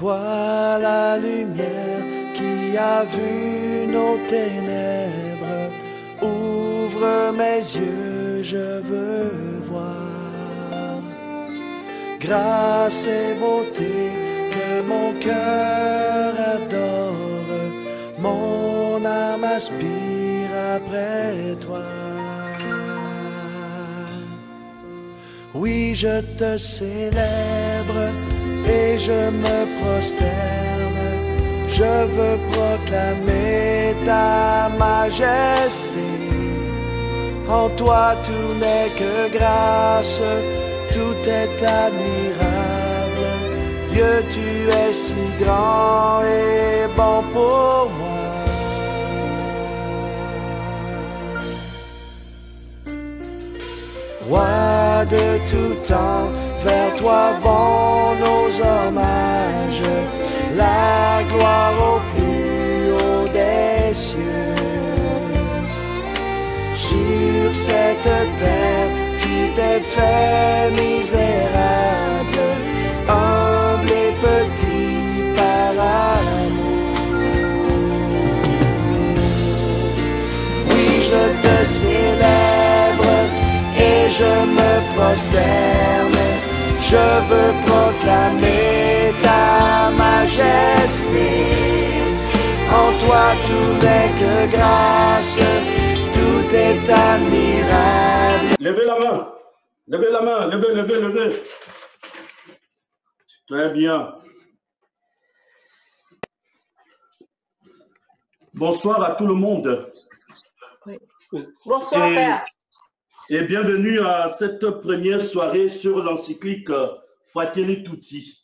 Toi la lumière qui a vu nos ténèbres, ouvre mes yeux, je veux voir. Grâce et beauté que mon cœur adore, mon âme aspire après toi. Oui, je te célèbre et je me prosterne. Je veux proclamer ta majesté. En toi tout n'est que grâce, tout est admirable. Dieu, tu es si grand et bon pour moi. Roi de tout temps, vers toi vont nos hommages, la gloire au plus haut des cieux. Sur cette terre, tu t'es fait misérable, humble et petit par amour. Oui, je te célèbre et je me prosterne, je veux proclamer ta majesté. En toi tout n'est que grâce, tout est admirable. Levez la main, levez la main, levez, levez, levez. Très bien. Bonsoir à tout le monde. Oui. Bonsoir, Père. Et bienvenue à cette première soirée sur l'encyclique Fratelli Tutti.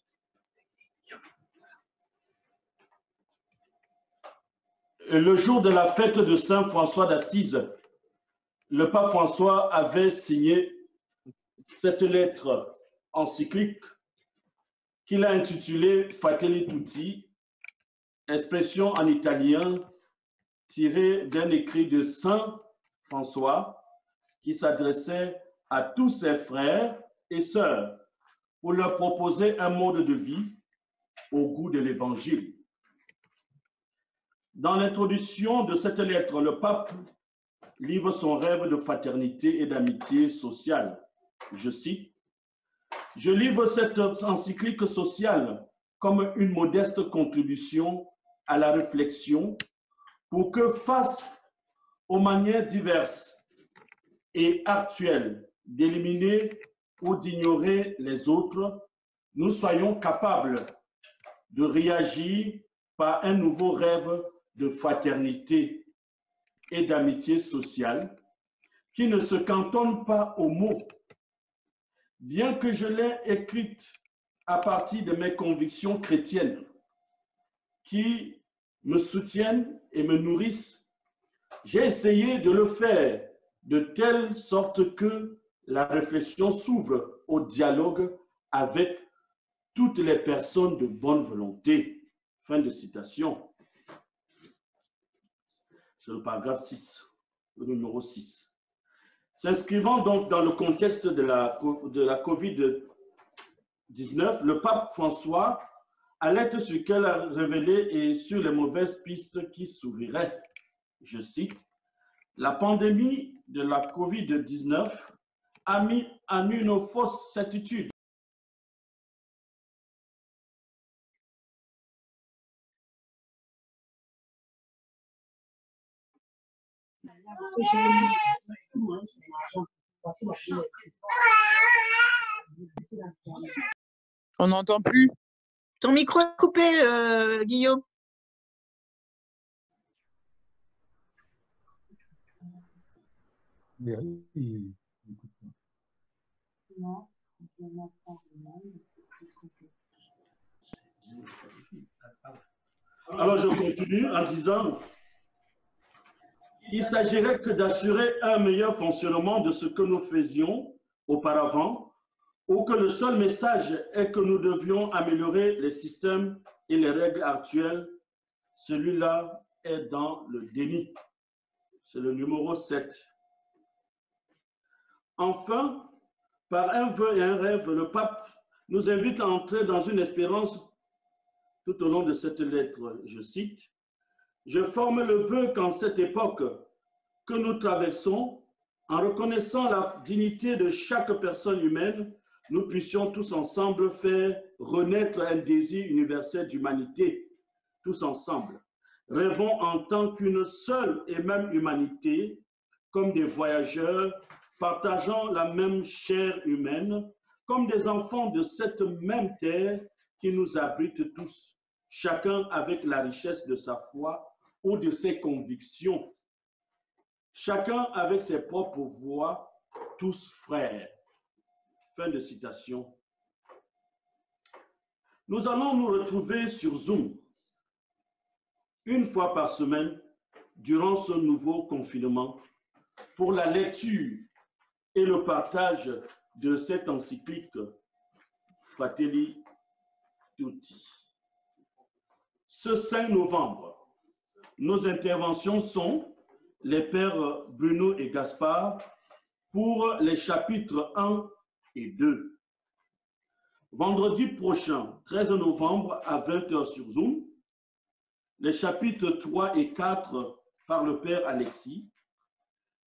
Le jour de la fête de Saint François d'Assise, le pape François avait signé cette lettre encyclique qu'il a intitulée Fratelli Tutti, expression en italien tirée d'un écrit de Saint François qui s'adressait à tous ses frères et sœurs pour leur proposer un mode de vie au goût de l'Évangile. Dans l'introduction de cette lettre, le pape livre son rêve de fraternité et d'amitié sociale. Je cite, « Je livre cette encyclique sociale comme une modeste contribution à la réflexion pour que, face aux manières diverses et actuelles d'éliminer ou d'ignorer les autres, nous soyons capables de réagir par un nouveau rêve de fraternité et d'amitié sociale qui ne se cantonne pas aux mots. Bien que je l'ai écrite à partir de mes convictions chrétiennes qui me soutiennent et me nourrissent, j'ai essayé de le faire de telle sorte que la réflexion s'ouvre au dialogue avec toutes les personnes de bonne volonté. » Fin de citation. C'est le paragraphe 6, le numéro 6. S'inscrivant donc dans le contexte de la Covid-19, le pape François alerte sur qu'elle a révélé et sur les mauvaises pistes qui s'ouvriraient. Je cite, « La pandémie de la Covid-19 a mis en nu nos fausses certitudes. On n'entend plus. Ton micro est coupé, Guillaume. Alors je continue en disant, il s'agirait que d'assurer un meilleur fonctionnement de ce que nous faisions auparavant, ou que le seul message est que nous devions améliorer les systèmes et les règles actuelles. Celui-là est dans le déni. C'est le numéro 7. Enfin, par un vœu et un rêve, le pape nous invite à entrer dans une espérance Tout au long de cette lettre, je cite, « Je forme le vœu qu'en cette époque que nous traversons, en reconnaissant la dignité de chaque personne humaine, nous puissions tous ensemble faire renaître un désir universel d'humanité, tous ensemble. Rêvons en tant qu'une seule et même humanité, comme des voyageurs partageant la même chair humaine, comme des enfants de cette même terre qui nous abrite tous, chacun avec la richesse de sa foi ou de ses convictions, chacun avec ses propres voix, tous frères. » Fin de citation. Nous allons nous retrouver sur Zoom une fois par semaine durant ce nouveau confinement pour la lecture et le partage de cette encyclique Fratelli Tutti. Ce 5 novembre, nos interventions sont les pères Bruno et Gaspard pour les chapitres 1 et 2. Vendredi prochain, 13 novembre à 20h sur Zoom, les chapitres 3 et 4 par le père Alexis.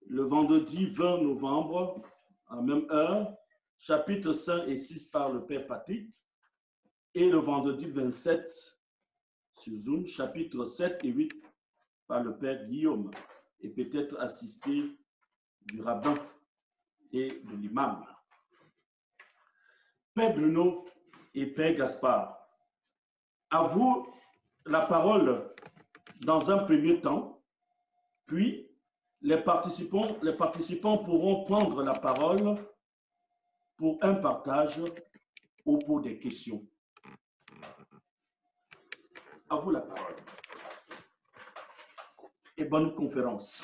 Le vendredi 20 novembre, à la même heure, chapitres 5 et 6 par le père Patrick. Et le vendredi 27 sur Zoom, chapitres 7 et 8 par le père Guillaume. Et peut-être assisté du rabbin et de l'imam. Père Bruno et Père Gaspard, à vous la parole dans un premier temps, puis les participants pourront prendre la parole pour un partage ou pour des questions. À vous la parole. Et bonne conférence.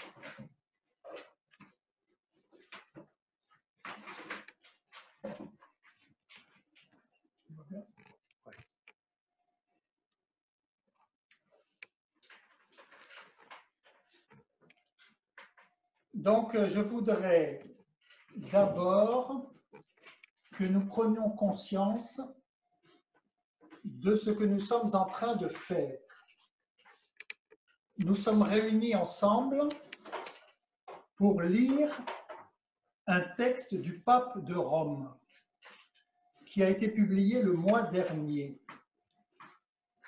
Donc, je voudrais d'abord que nous prenions conscience de ce que nous sommes en train de faire. Nous sommes réunis ensemble pour lire un texte du pape de Rome qui a été publié le mois dernier.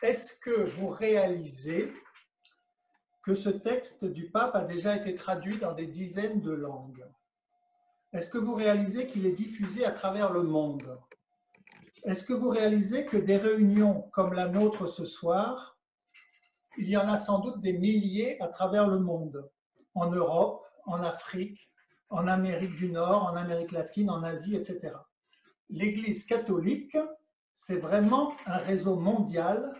Est-ce que vous réalisez que ce texte du pape a déjà été traduit dans des dizaines de langues? Est-ce que vous réalisez qu'il est diffusé à travers le monde? Est-ce que vous réalisez que des réunions comme la nôtre ce soir, il y en a sans doute des milliers à travers le monde, en Europe, en Afrique, en Amérique du Nord, en Amérique latine, en Asie, etc. L'Église catholique, c'est vraiment un réseau mondial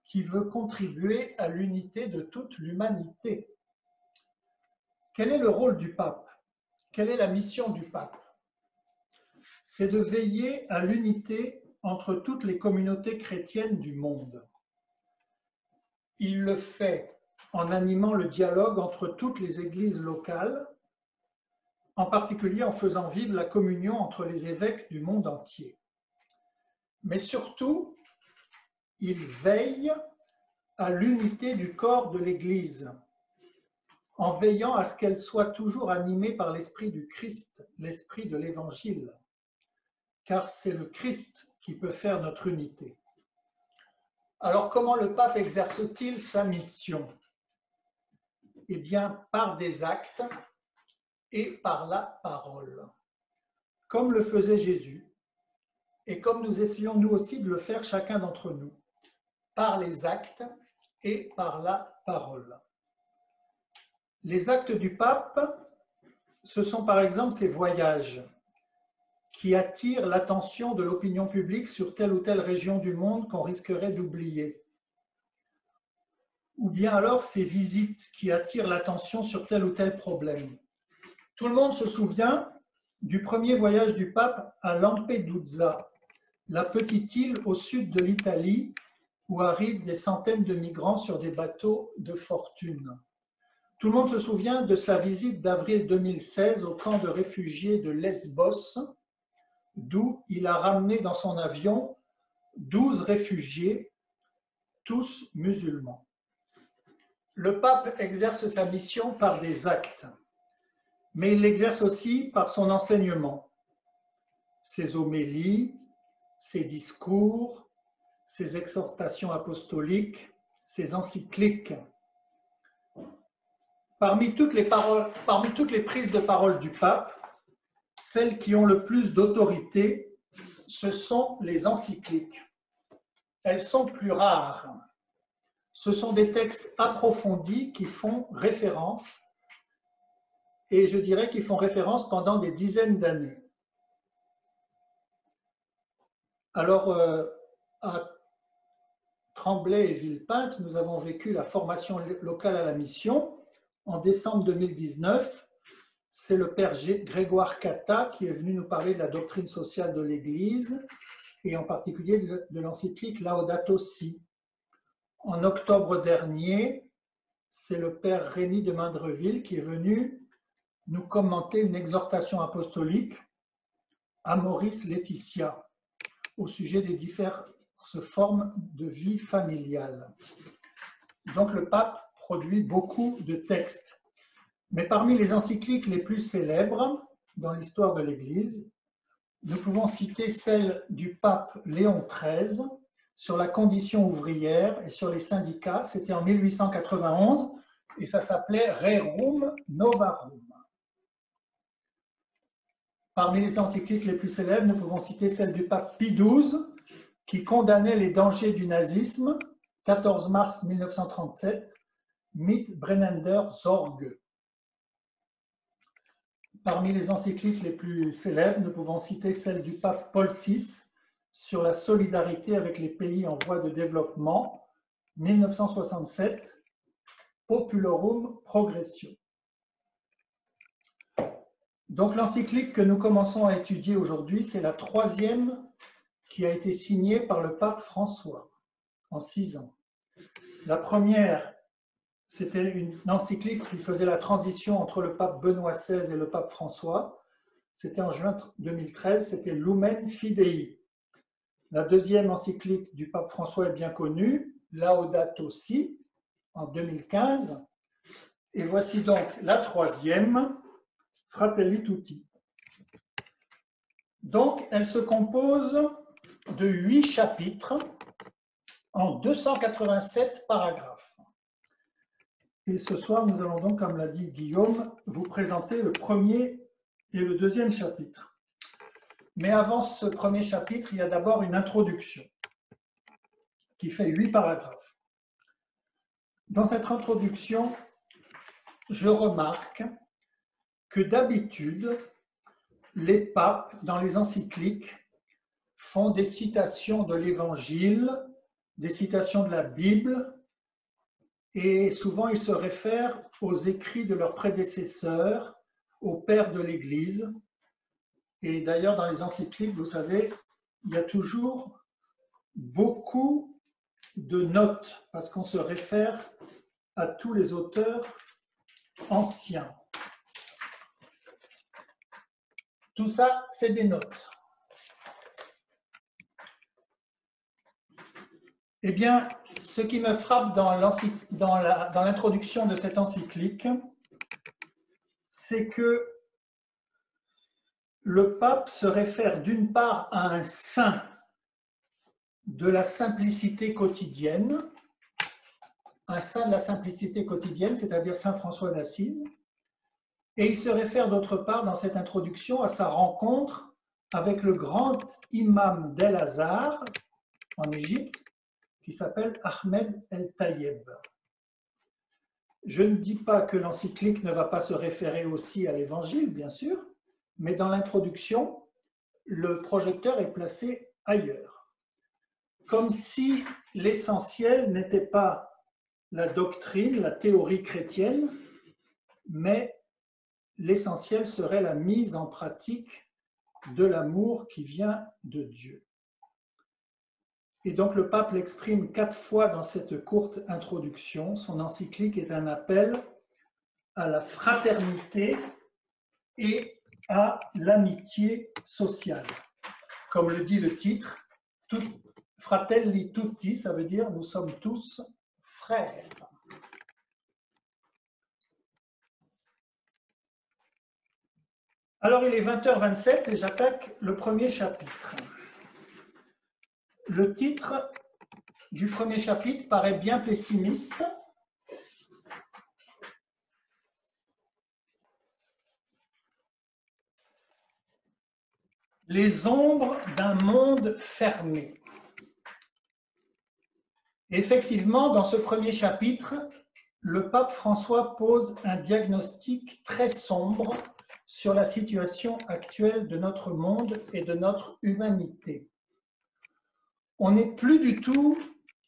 qui veut contribuer à l'unité de toute l'humanité. Quel est le rôle du pape? Quelle est la mission du pape? C'est de veiller à l'unité entre toutes les communautés chrétiennes du monde. Il le fait en animant le dialogue entre toutes les églises locales, en particulier en faisant vivre la communion entre les évêques du monde entier. Mais surtout, il veille à l'unité du corps de l'Église, en veillant à ce qu'elle soit toujours animée par l'esprit du Christ, l'esprit de l'Évangile, car c'est le Christ qui peut faire notre unité. Alors, comment le pape exerce-t-il sa mission? Eh bien, par des actes et par la parole, comme le faisait Jésus, et comme nous essayons nous aussi de le faire chacun d'entre nous, par les actes et par la parole. Les actes du pape, ce sont par exemple ces voyages qui attirent l'attention de l'opinion publique sur telle ou telle région du monde qu'on risquerait d'oublier. Ou bien alors ces visites qui attirent l'attention sur tel ou tel problème. Tout le monde se souvient du premier voyage du pape à Lampedusa, la petite île au sud de l'Italie où arrivent des centaines de migrants sur des bateaux de fortune. Tout le monde se souvient de sa visite d'avril 2016 au camp de réfugiés de Lesbos, d'où il a ramené dans son avion 12 réfugiés tous musulmans. Le pape exerce sa mission par des actes, mais il l'exerce aussi par son enseignement, ses homélies, ses discours, ses exhortations apostoliques, ses encycliques. Parmi toutes les prises de parole du pape, celles qui ont le plus d'autorité, ce sont les encycliques. Elles sont plus rares. Ce sont des textes approfondis qui font référence, et je dirais qu'ils font référence pendant des dizaines d'années. Alors, à Tremblay et Villepinte, nous avons vécu la formation locale à la mission. En décembre 2019, c'est le père Grégoire Catta qui est venu nous parler de la doctrine sociale de l'Église et en particulier de l'encyclique Laudato Si. En octobre dernier, c'est le père Rémy de Mindreville qui est venu nous commenter une exhortation apostolique Amoris Laetitia au sujet des diverses formes de vie familiale. Donc le pape produit beaucoup de textes. Mais parmi les encycliques les plus célèbres dans l'histoire de l'Église, nous pouvons citer celle du pape Léon XIII sur la condition ouvrière et sur les syndicats. C'était en 1891 et ça s'appelait Rerum Novarum. Parmi les encycliques les plus célèbres, nous pouvons citer celle du pape Pie XII qui condamnait les dangers du nazisme, 14 mars 1937, Mit brennender Sorge. Parmi les encycliques les plus célèbres, nous pouvons citer celle du pape Paul VI sur la solidarité avec les pays en voie de développement, 1967, Populorum Progressio. Donc l'encyclique que nous commençons à étudier aujourd'hui, c'est la troisième qui a été signée par le pape François en 6 ans. La première, c'était une encyclique qui faisait la transition entre le pape Benoît XVI et le pape François. C'était en juin 2013, c'était Lumen Fidei. La deuxième encyclique du pape François est bien connue, Laudato Si, en 2015. Et voici donc la troisième, Fratelli Tutti. Donc, elle se compose de 8 chapitres en 287 paragraphes. Et ce soir, nous allons donc, comme l'a dit Guillaume, vous présenter le premier et le deuxième chapitre. Mais avant ce premier chapitre, il y a d'abord une introduction qui fait 8 paragraphes. Dans cette introduction, je remarque que d'habitude, les papes, dans les encycliques, font des citations de l'Évangile, des citations de la Bible, et souvent ils se réfèrent aux écrits de leurs prédécesseurs, aux pères de l'Église. Et d'ailleurs, dans les encycliques, vous savez, il y a toujours beaucoup de notes, parce qu'on se réfère à tous les auteurs anciens. Tout ça, c'est des notes. Eh bien, ce qui me frappe dans l'introduction de cette encyclique, c'est que le pape se réfère d'une part à un saint de la simplicité quotidienne, un saint de la simplicité quotidienne, c'est-à-dire saint François d'Assise, et il se réfère d'autre part dans cette introduction à sa rencontre avec le grand imam d'El-Azhar en Égypte, qui s'appelle Ahmed El-Tayeb. Je ne dis pas que l'encyclique ne va pas se référer aussi à l'Évangile, bien sûr, mais dans l'introduction, le projecteur est placé ailleurs. Comme si l'essentiel n'était pas la doctrine, la théorie chrétienne, mais l'essentiel serait la mise en pratique de l'amour qui vient de Dieu. Et donc le pape l'exprime 4 fois dans cette courte introduction. Son encyclique est un appel à la fraternité et à l'amitié sociale. Comme le dit le titre, toute Fratelli tutti, ça veut dire nous sommes tous frères. Alors il est 20h27 et j'attaque le premier chapitre. Le titre du premier chapitre paraît bien pessimiste. Les ombres d'un monde fermé. Effectivement, dans ce premier chapitre, le pape François pose un diagnostic très sombre sur la situation actuelle de notre monde et de notre humanité. On n'est plus du tout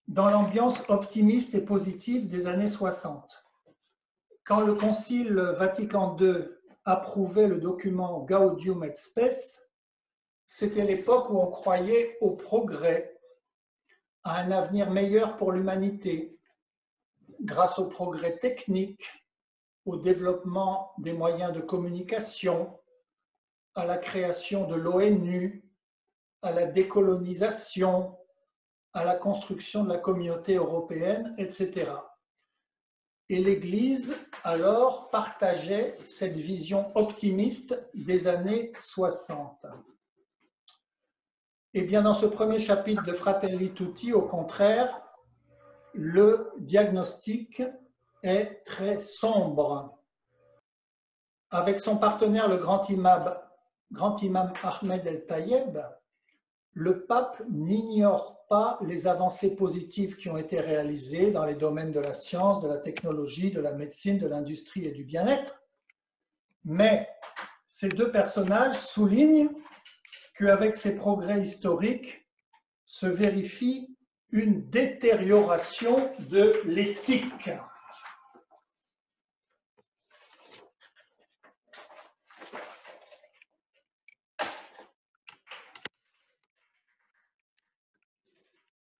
dans l'ambiance optimiste et positive des années 60. Quand le Concile Vatican II approuvait le document Gaudium et Spes, c'était l'époque où on croyait au progrès, à un avenir meilleur pour l'humanité, grâce au progrès technique, au développement des moyens de communication, à la création de l'ONU, à la décolonisation, à la construction de la communauté européenne, etc. Et l'Église, alors, partageait cette vision optimiste des années 60. Eh bien, dans ce premier chapitre de Fratelli Tutti, au contraire, le diagnostic est très sombre. Avec son partenaire, le grand imam Ahmed El-Tayeb, le pape n'ignore pas les avancées positives qui ont été réalisées dans les domaines de la science, de la technologie, de la médecine, de l'industrie et du bien-être. Mais ces deux personnages soulignent qu'avec ces progrès historiques se vérifie une détérioration de l'éthique.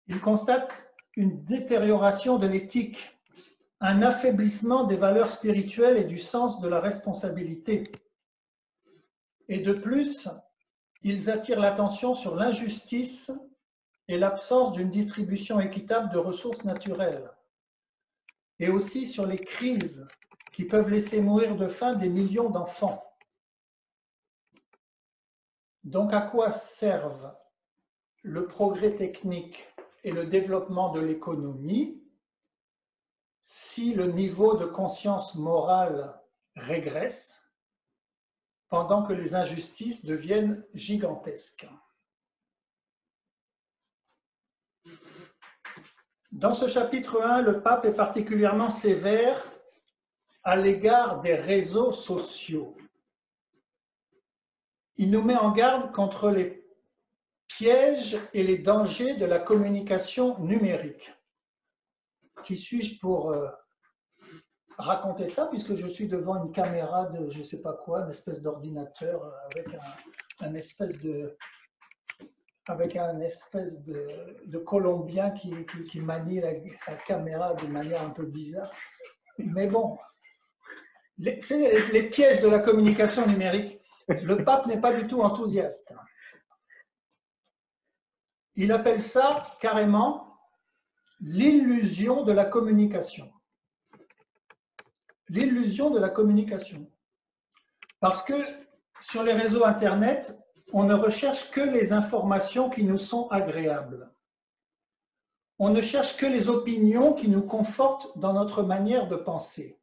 Il constate une détérioration de l'éthique, un affaiblissement des valeurs spirituelles et du sens de la responsabilité. Et de plus, ils attirent l'attention sur l'injustice et l'absence d'une distribution équitable de ressources naturelles, et aussi sur les crises qui peuvent laisser mourir de faim des millions d'enfants. Donc, à quoi servent le progrès technique et le développement de l'économie si le niveau de conscience morale régresse pendant que les injustices deviennent gigantesques? Dans ce chapitre 1, le pape est particulièrement sévère à l'égard des réseaux sociaux. Il nous met en garde contre les pièges et les dangers de la communication numérique. Qui suis-je pour raconter ça, puisque je suis devant une caméra de je ne sais pas quoi, une espèce d'ordinateur avec un espèce de Colombien qui manie la caméra de manière un peu bizarre. Mais bon, les pièges de la communication numérique, le pape n'est pas du tout enthousiaste. Il appelle ça carrément l'illusion de la communication. L'illusion de la communication. Parce que sur les réseaux Internet, on ne recherche que les informations qui nous sont agréables. On ne cherche que les opinions qui nous confortent dans notre manière de penser.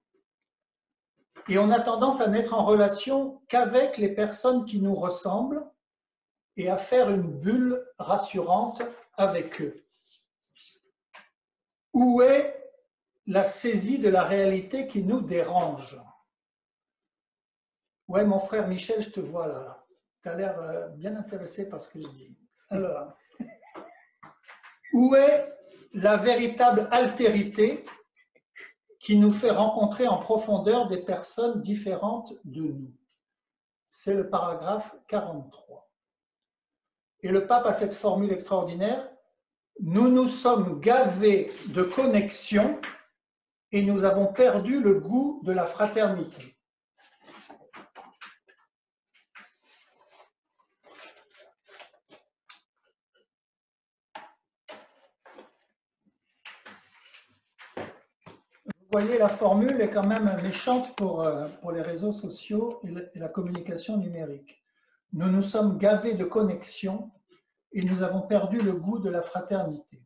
Et on a tendance à n'être en relation qu'avec les personnes qui nous ressemblent et à faire une bulle rassurante avec eux. Où est la saisie de la réalité qui nous dérange? Ouais, mon frère Michel, je te vois là. Tu as l'air bien intéressé par ce que je dis. Alors, où est la véritable altérité qui nous fait rencontrer en profondeur des personnes différentes de nous? C'est le paragraphe 43. Et le pape a cette formule extraordinaire: nous nous sommes gavés de connexion et nous avons perdu le goût de la fraternité. Vous voyez, la formule est quand même méchante pour les réseaux sociaux et la communication numérique. Nous nous sommes gavés de connexions et nous avons perdu le goût de la fraternité.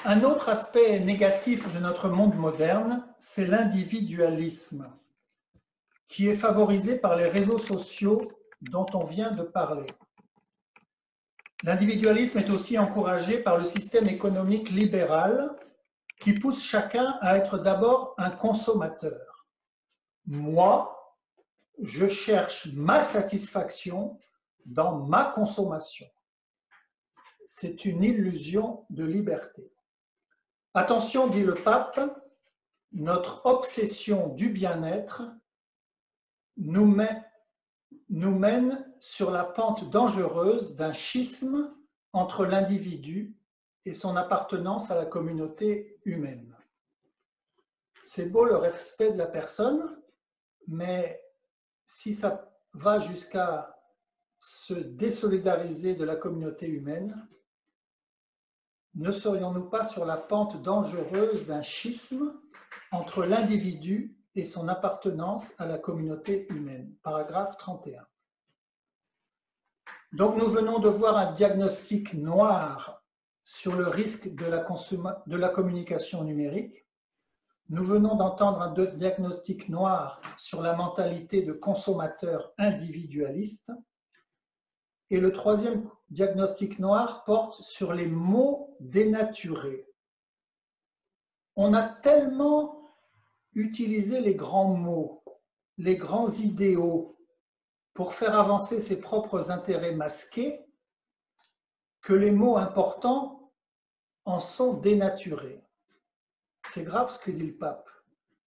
Un autre aspect négatif de notre monde moderne, c'est l'individualisme, qui est favorisé par les réseaux sociaux dont on vient de parler. L'individualisme est aussi encouragé par le système économique libéral qui pousse chacun à être d'abord un consommateur. Moi, je cherche ma satisfaction dans ma consommation. C'est une illusion de liberté. Attention, dit le pape, notre obsession du bien-être nous mène sur la pente dangereuse d'un schisme entre l'individu et son appartenance à la communauté humaine. C'est beau le respect de la personne, mais si ça va jusqu'à se désolidariser de la communauté humaine, ne serions-nous pas sur la pente dangereuse d'un schisme entre l'individu et son appartenance à la communauté humaine? Paragraphe 31. Donc nous venons de voir un diagnostic noir sur le risque de la communication numérique. Nous venons d'entendre un diagnostic noir sur la mentalité de consommateur individualiste. Et le troisième diagnostic noir porte sur les mots dénaturés. On a tellement utilisé les grands mots, les grands idéaux pour faire avancer ses propres intérêts masqués que les mots importants en sont dénaturés. C'est grave ce que dit le pape.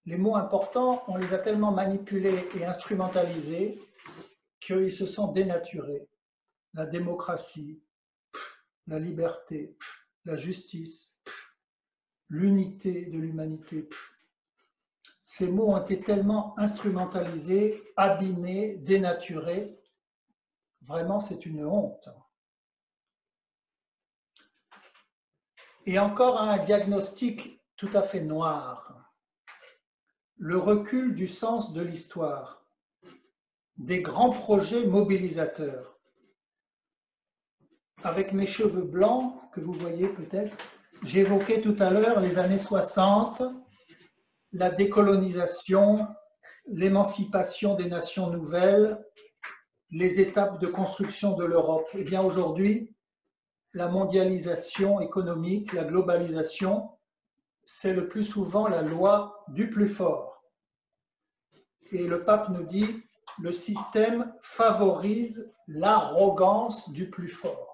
Les mots importants, on les a tellement manipulés et instrumentalisés qu'ils se sont dénaturés. La démocratie, la liberté, la justice, l'unité de l'humanité. Ces mots ont été tellement instrumentalisés, abîmés, dénaturés. Vraiment, c'est une honte. Et encore un diagnostic tout à fait noir. Le recul du sens de l'histoire, des grands projets mobilisateurs. Avec mes cheveux blancs, que vous voyez peut-être, j'évoquais tout à l'heure les années 60, la décolonisation, l'émancipation des nations nouvelles, les étapes de construction de l'Europe. Eh bien aujourd'hui, la mondialisation économique, la globalisation, c'est le plus souvent la loi du plus fort. Et le pape nous dit, le système favorise l'arrogance du plus fort.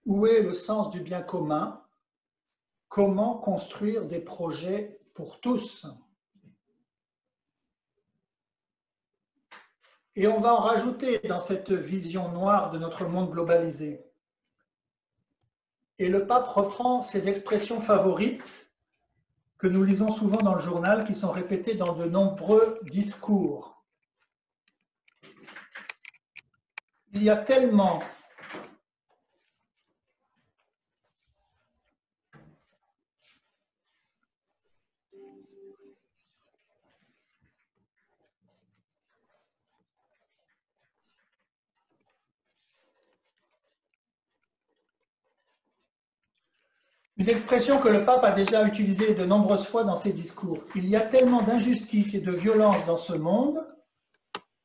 Où est le sens du bien commun? Comment construire des projets pour tous? Et on va en rajouter dans cette vision noire de notre monde globalisé. Et le pape reprend ces expressions favorites que nous lisons souvent dans le journal, qui sont répétées dans de nombreux discours. Il y a tellement une expression que le pape a déjà utilisée de nombreuses fois dans ses discours. Il y a tellement d'injustice et de violence dans ce monde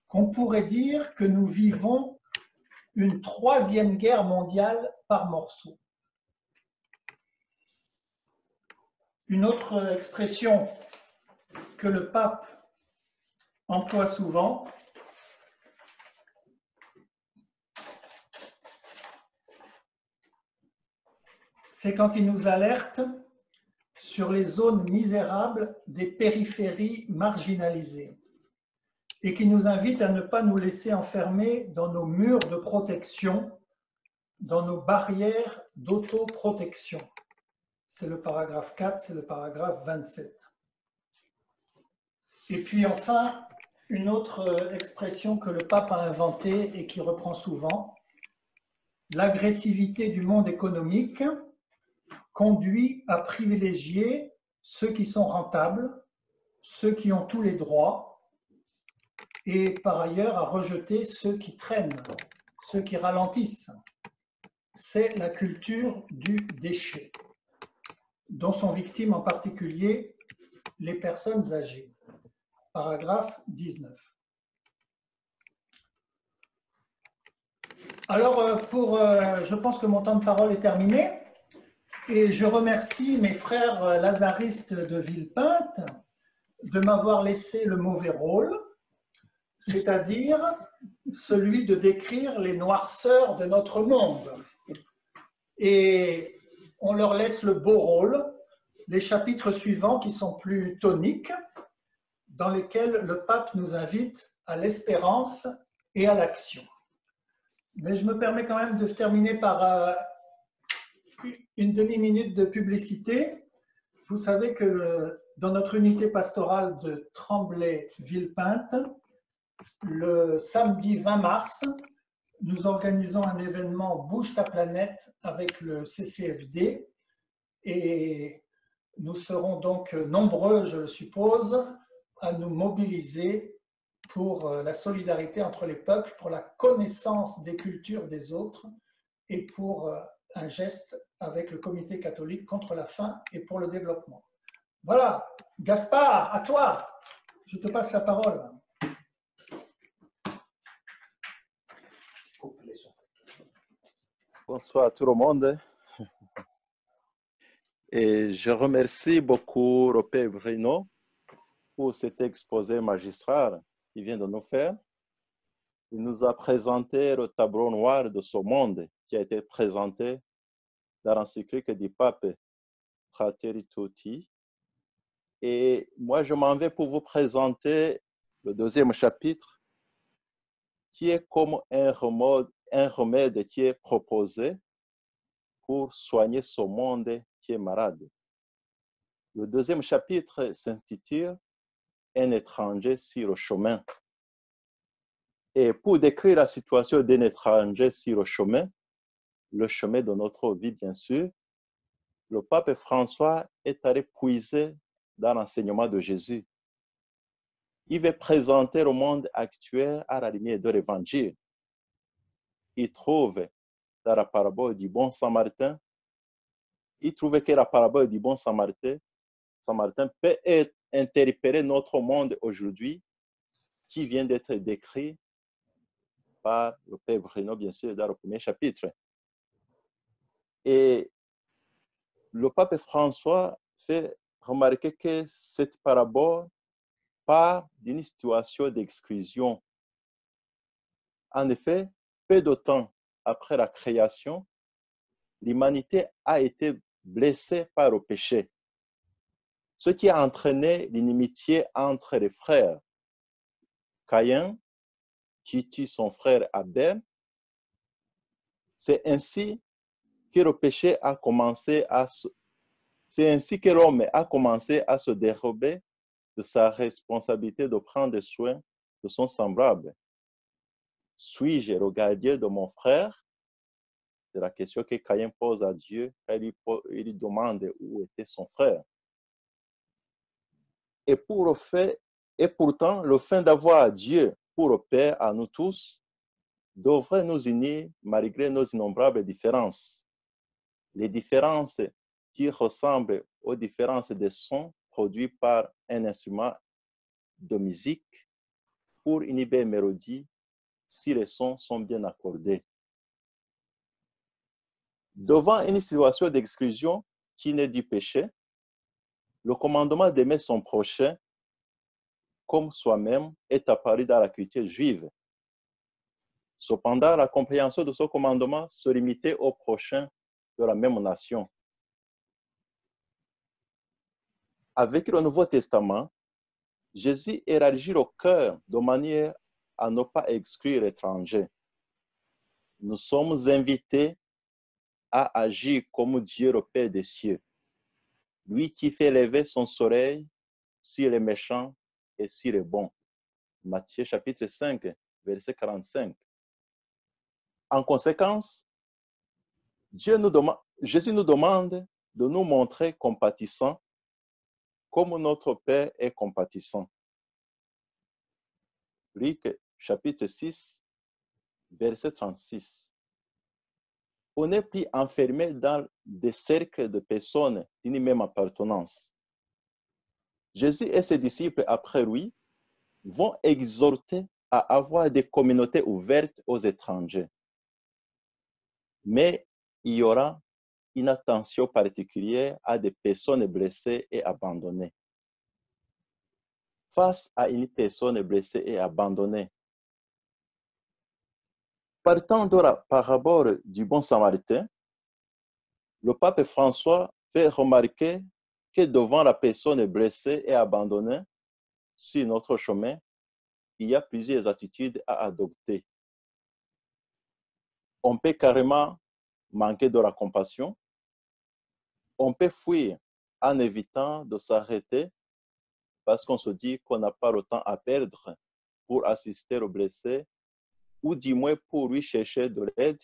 qu'on pourrait dire que nous vivons une troisième guerre mondiale par morceaux. Une autre expression que le pape emploie souvent, c'est quand il nous alerte sur les zones misérables des périphéries marginalisées et qui nous invite à ne pas nous laisser enfermer dans nos murs de protection, dans nos barrières d'autoprotection. C'est le paragraphe 4, c'est le paragraphe 27. Et puis enfin, une autre expression que le pape a inventée et qui reprend souvent, l'agressivité du monde économique conduit à privilégier ceux qui sont rentables, ceux qui ont tous les droits, et par ailleurs à rejeter ceux qui traînent, ceux qui ralentissent. C'est la culture du déchet, dont sont victimes en particulier les personnes âgées. Paragraphe 19. Alors, je pense que mon temps de parole est terminé et je remercie mes frères lazaristes de Villepinte de m'avoir laissé le mauvais rôle, c'est-à-dire celui de décrire les noirceurs de notre monde. Et on leur laisse le beau rôle, les chapitres suivants qui sont plus toniques, dans lesquels le pape nous invite à l'espérance et à l'action. Mais je me permets quand même de terminer par une demi-minute de publicité. Vous savez que dans notre unité pastorale de Tremblay-Villepinte, le samedi 20 mars, nous organisons un événement Bouge ta planète avec le CCFD et nous serons donc nombreux, je le suppose, à nous mobiliser pour la solidarité entre les peuples, pour la connaissance des cultures des autres et pour un geste avec le Comité catholique contre la faim et pour le développement. Voilà, Gaspard, à toi, je te passe la parole. Bonsoir à tout le monde. Et je remercie beaucoup Ropé Bruno pour cet exposé magistral qu'il vient de nous faire. Il nous a présenté le tableau noir de ce monde qui a été présenté dans l'encyclique du pape Fratelli Tutti. Et moi, je m'en vais pour vous présenter le deuxième chapitre qui est comme un remède qui est proposé pour soigner ce monde qui est malade. Le deuxième chapitre s'intitule « Un étranger sur le chemin ». Et pour décrire la situation d'un étranger sur le chemin de notre vie, bien sûr, le pape François est allé puiser dans l'enseignement de Jésus. Il veut présenter le monde actuel à la lumière de l'Évangile. Il trouve dans la parabole du bon Samaritain, il trouve que la parabole du bon Samaritain peut interpeller notre monde aujourd'hui qui vient d'être décrit par le Père Bruno, bien sûr, dans le premier chapitre. Et le pape François fait remarquer que cette parabole part d'une situation d'exclusion. En effet, peu de temps après la création, l'humanité a été blessée par le péché, ce qui a entraîné l'inimitié entre les frères. Caïn, qui tue son frère Abel, c'est ainsi que le péché a commencé c'est ainsi que l'homme a commencé à se dérober de sa responsabilité de prendre soin de son semblable. Suis-je le gardien de mon frère? C'est la question que Caïn pose à Dieu quand il lui demande où était son frère. Et pourtant, le fait d'avoir Dieu pour le Père à nous tous devrait nous unir malgré nos innombrables différences. Les différences qui ressemblent aux différences des sons produits par un instrument de musique pour une belle mélodie si les sons sont bien accordés. Devant une situation d'exclusion qui naît du péché, le commandement d'aimer son prochain comme soi-même est apparu dans la culture juive. Cependant, la compréhension de ce commandement se limitait au prochain de la même nation. Avec le Nouveau Testament, Jésus élargit le cœur de manière à ne pas exclure l'étranger. Nous sommes invités à agir comme Dieu le Père des cieux, lui qui fait lever son soleil sur les méchants et sur les bons. Matthieu chapitre 5, verset 45. En conséquence, Jésus nous demande de nous montrer compatissants comme notre Père est compatissant. Luc chapitre 6, verset 36. On n'est plus enfermé dans des cercles de personnes d'une même appartenance. Jésus et ses disciples, après lui, vont exhorter à avoir des communautés ouvertes aux étrangers. Mais il y aura une attention particulière à des personnes blessées et abandonnées. Face à une personne blessée et abandonnée, partant de la parabole du bon samaritain, le pape François fait remarquer que devant la personne blessée et abandonnée sur notre chemin, il y a plusieurs attitudes à adopter. On peut carrément manquer de la compassion. On peut fuir en évitant de s'arrêter parce qu'on se dit qu'on n'a pas le temps à perdre pour assister au blessé ou du moins pour lui chercher de l'aide.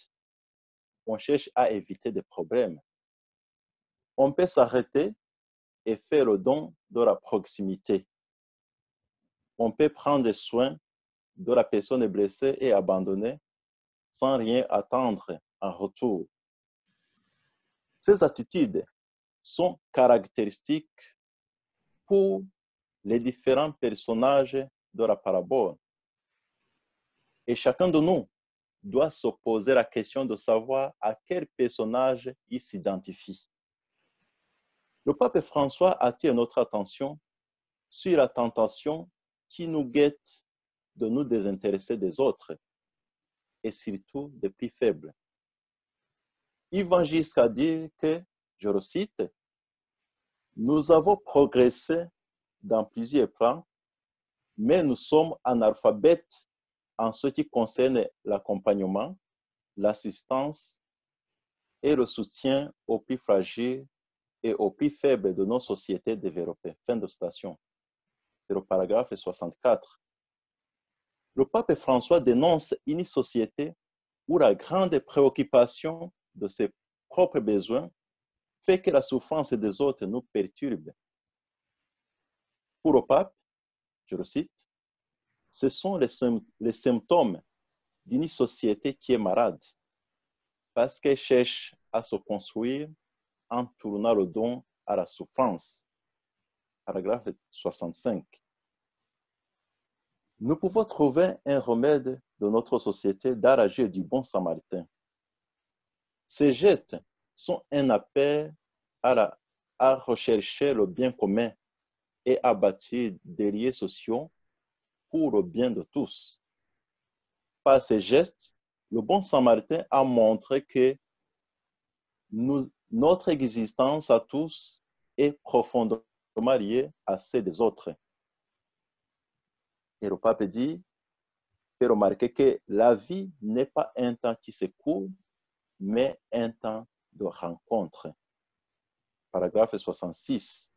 On cherche à éviter des problèmes. On peut s'arrêter et faire le don de la proximité. On peut prendre soin de la personne blessée et abandonnée sans rien attendre en retour. Ces attitudes sont caractéristiques pour les différents personnages de la parabole. Et chacun de nous doit se poser la question de savoir à quel personnage il s'identifie. Le pape François attire notre attention sur la tentation qui nous guette de nous désintéresser des autres et surtout des plus faibles. Il va jusqu'à dire que, je le cite, « Nous avons progressé dans plusieurs plans, mais nous sommes analphabètes en ce qui concerne l'accompagnement, l'assistance et le soutien aux plus fragiles et aux plus faibles de nos sociétés développées. » Fin de citation. C'est le paragraphe 64. Le pape François dénonce une société où la grande préoccupation de ses propres besoins fait que la souffrance des autres nous perturbe. Pour le pape, je le cite, ce sont les symptômes d'une société qui est malade parce qu'elle cherche à se construire en tournant le dos à la souffrance. Paragraphe 65. Nous pouvons trouver un remède de notre société dans l'agir du bon samaritain. Ces gestes sont un appel à rechercher le bien commun et à bâtir des liens sociaux pour le bien de tous. Par ces gestes, le bon samaritain a montré que notre existence à tous est profondément liée à celle des autres. Et le pape dit, fait remarquer que la vie n'est pas un temps qui s'écoule, mais un temps de rencontre. Paragraphe 66.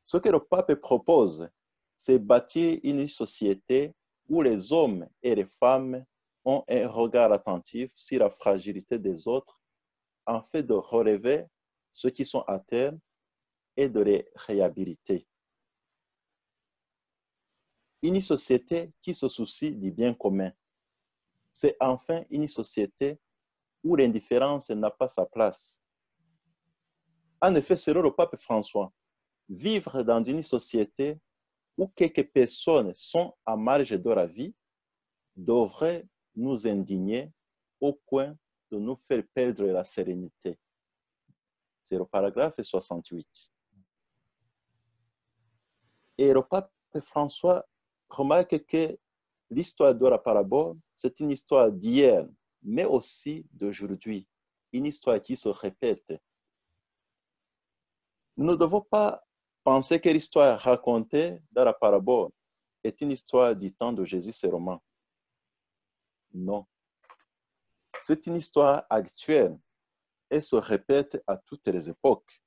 Ce que le pape propose, c'est bâtir une société où les hommes et les femmes ont un regard attentif sur la fragilité des autres, en fait de relever ceux qui sont à terre et de les réhabiliter. Une société qui se soucie du bien commun. C'est enfin une société où l'indifférence n'a pas sa place. En effet, selon le pape François, vivre dans une société où quelques personnes sont à marge de la vie devrait nous indigner au point de nous faire perdre la sérénité. C'est le paragraphe 68. Et le pape François remarque que l'histoire de la parabole, c'est une histoire d'hier, mais aussi d'aujourd'hui, une histoire qui se répète. Nous ne devons pas penser que l'histoire racontée dans la parabole est une histoire du temps de Jésus seulement. Non. C'est une histoire actuelle et se répète à toutes les époques.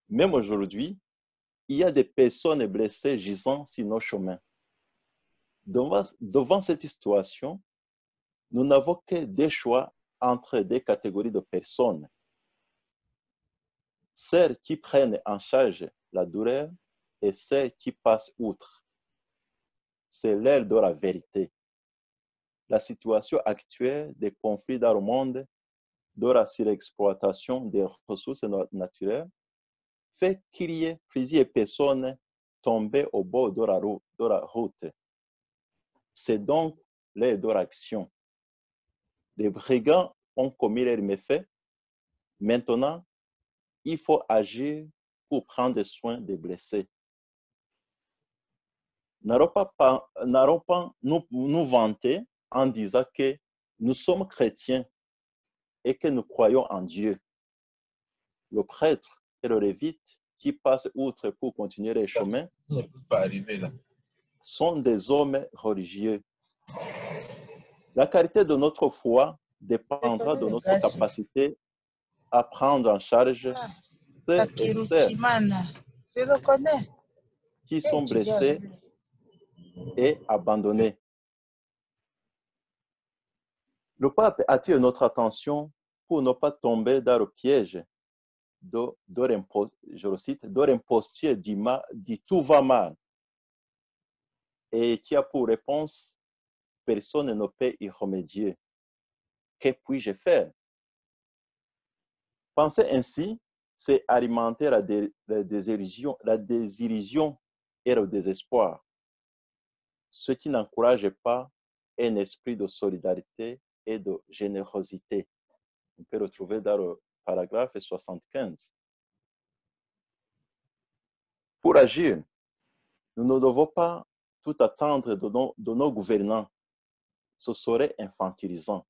Même aujourd'hui, il y a des personnes blessées gisant sur nos chemins. Devant cette situation, nous n'avons que deux choix entre deux catégories de personnes. Celles qui prennent en charge la douleur et celles qui passent outre. C'est l'heure de la vérité. La situation actuelle des conflits dans le monde, de la surexploitation des ressources naturelles, fait qu'il y ait plusieurs personnes tombées au bord de la route. C'est donc l'heure de l'action. Les brigands ont commis leurs méfaits. Maintenant, il faut agir pour prendre soin des blessés. N'allons pas nous vanter en disant que nous sommes chrétiens et que nous croyons en Dieu. Le prêtre et le lévite qui passent outre pour continuer les chemins sont des hommes religieux. La qualité de notre foi dépendra de notre capacité à prendre en charge ceux et celles qui sont blessés et abandonnés. Le pape attire notre attention pour ne pas tomber dans le piège de l'imposture dit tout va mal et qui a pour réponse personne ne peut y remédier. Que puis-je faire? Penser ainsi, c'est alimenter la désillusion et le désespoir, ce qui n'encourage pas un esprit de solidarité et de générosité. On peut le trouver dans le paragraphe 75. Pour agir, nous ne devons pas tout attendre de nos gouvernants. Ce serait infantilisant.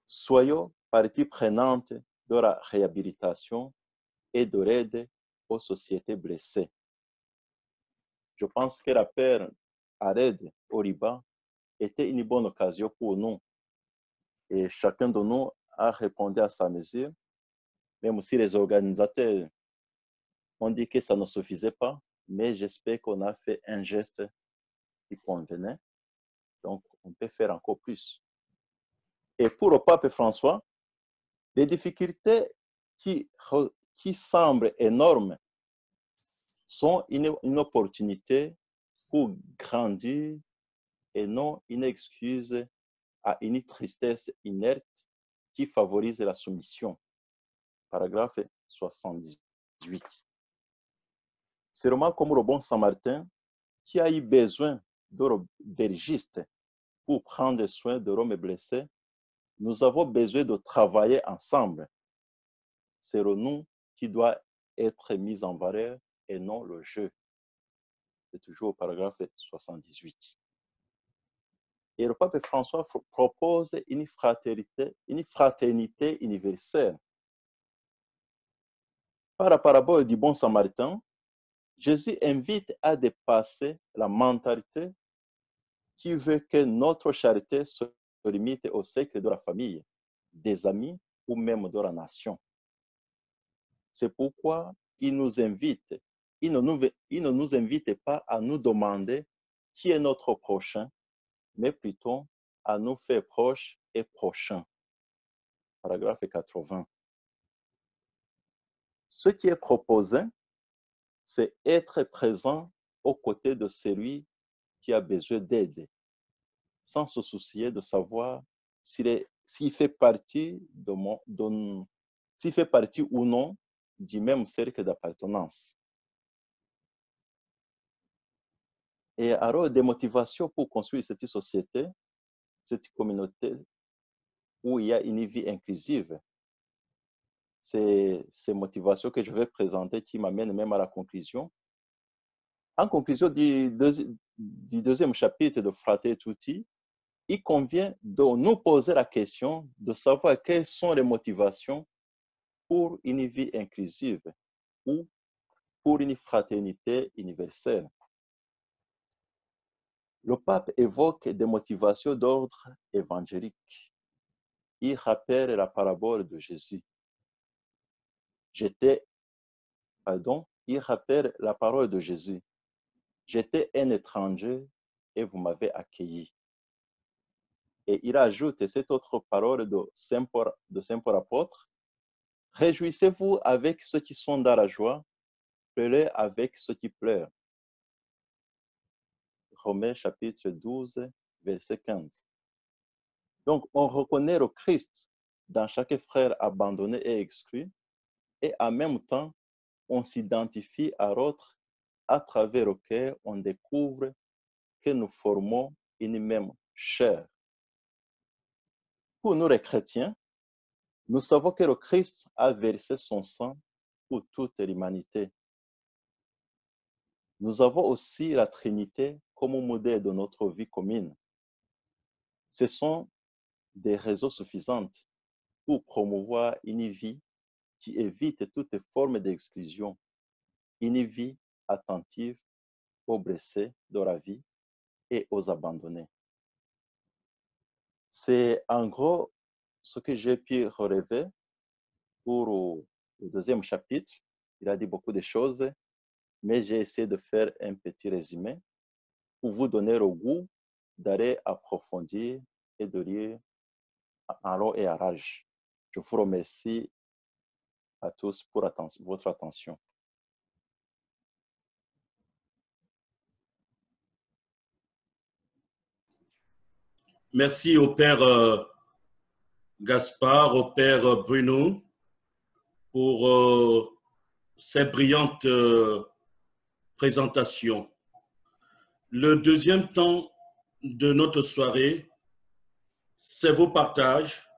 Soyons partie prenante de la réhabilitation et de l'aide aux sociétés blessées. Je pense que l'appel à l'aide au Liban était une bonne occasion pour nous. Et chacun de nous a répondu à sa mesure, même si les organisateurs ont dit que ça ne suffisait pas, mais j'espère qu'on a fait un geste qui convenait. Donc, on peut faire encore plus. Et pour le pape François, les difficultés qui semblent énormes sont une opportunité pour grandir et non une excuse à une tristesse inerte qui favorise la soumission. Paragraphe 78. C'est vraiment comme le bon Samaritain qui a eu besoin de l'aubergiste pour prendre soin de l'homme blessé. Nous avons besoin de travailler ensemble. C'est le nous qui doit être mis en valeur et non le je. C'est toujours au paragraphe 78. Et le pape François propose une fraternité universelle. Par la parabole du bon Samaritain, Jésus invite à dépasser la mentalité qui veut que notre charité se limite au cercle de la famille, des amis ou même de la nation. C'est pourquoi il ne nous invite pas à nous demander qui est notre prochain, mais plutôt à nous faire proches et prochains. Paragraphe 80. Ce qui est proposé, c'est être présent aux côtés de celui qui a besoin d'aide, sans se soucier de savoir s'il fait partie s'il fait partie ou non du même cercle d'appartenance. Et alors, des motivations pour construire cette société, cette communauté où il y a une vie inclusive. C'est ces motivations que je vais présenter qui m'amènent même à la conclusion. En conclusion du deuxième chapitre de Fratelli Tutti, il convient de nous poser la question de savoir quelles sont les motivations pour une vie inclusive ou pour une fraternité universelle. Le pape évoque des motivations d'ordre évangélique. Il rappelle la parabole de Jésus. Il rappelle la parole de Jésus. J'étais un étranger et vous m'avez accueilli. Et il ajoute cette autre parole de Saint Paul apôtre, « Réjouissez-vous avec ceux qui sont dans la joie, pleurez avec ceux qui pleurent. » Romains chapitre 12, verset 15. Donc, on reconnaît le Christ dans chaque frère abandonné et exclu, et en même temps, on s'identifie à l'autre à travers lequel on découvre que nous formons une même chair. Pour nous les chrétiens, nous savons que le Christ a versé son sang pour toute l'humanité. Nous avons aussi la Trinité comme modèle de notre vie commune. Ce sont des raisons suffisantes pour promouvoir une vie qui évite toute forme d'exclusion, une vie attentive aux blessés de la vie et aux abandonnés. C'est en gros ce que j'ai pu relever pour le deuxième chapitre. Il a dit beaucoup de choses, mais j'ai essayé de faire un petit résumé pour vous donner le goût d'aller approfondir et de lire en long et en large. Je vous remercie à tous pour votre attention. Merci au Père Gaspard, au Père Bruno, pour ces brillantes présentations. Le deuxième temps de notre soirée, c'est vos partages,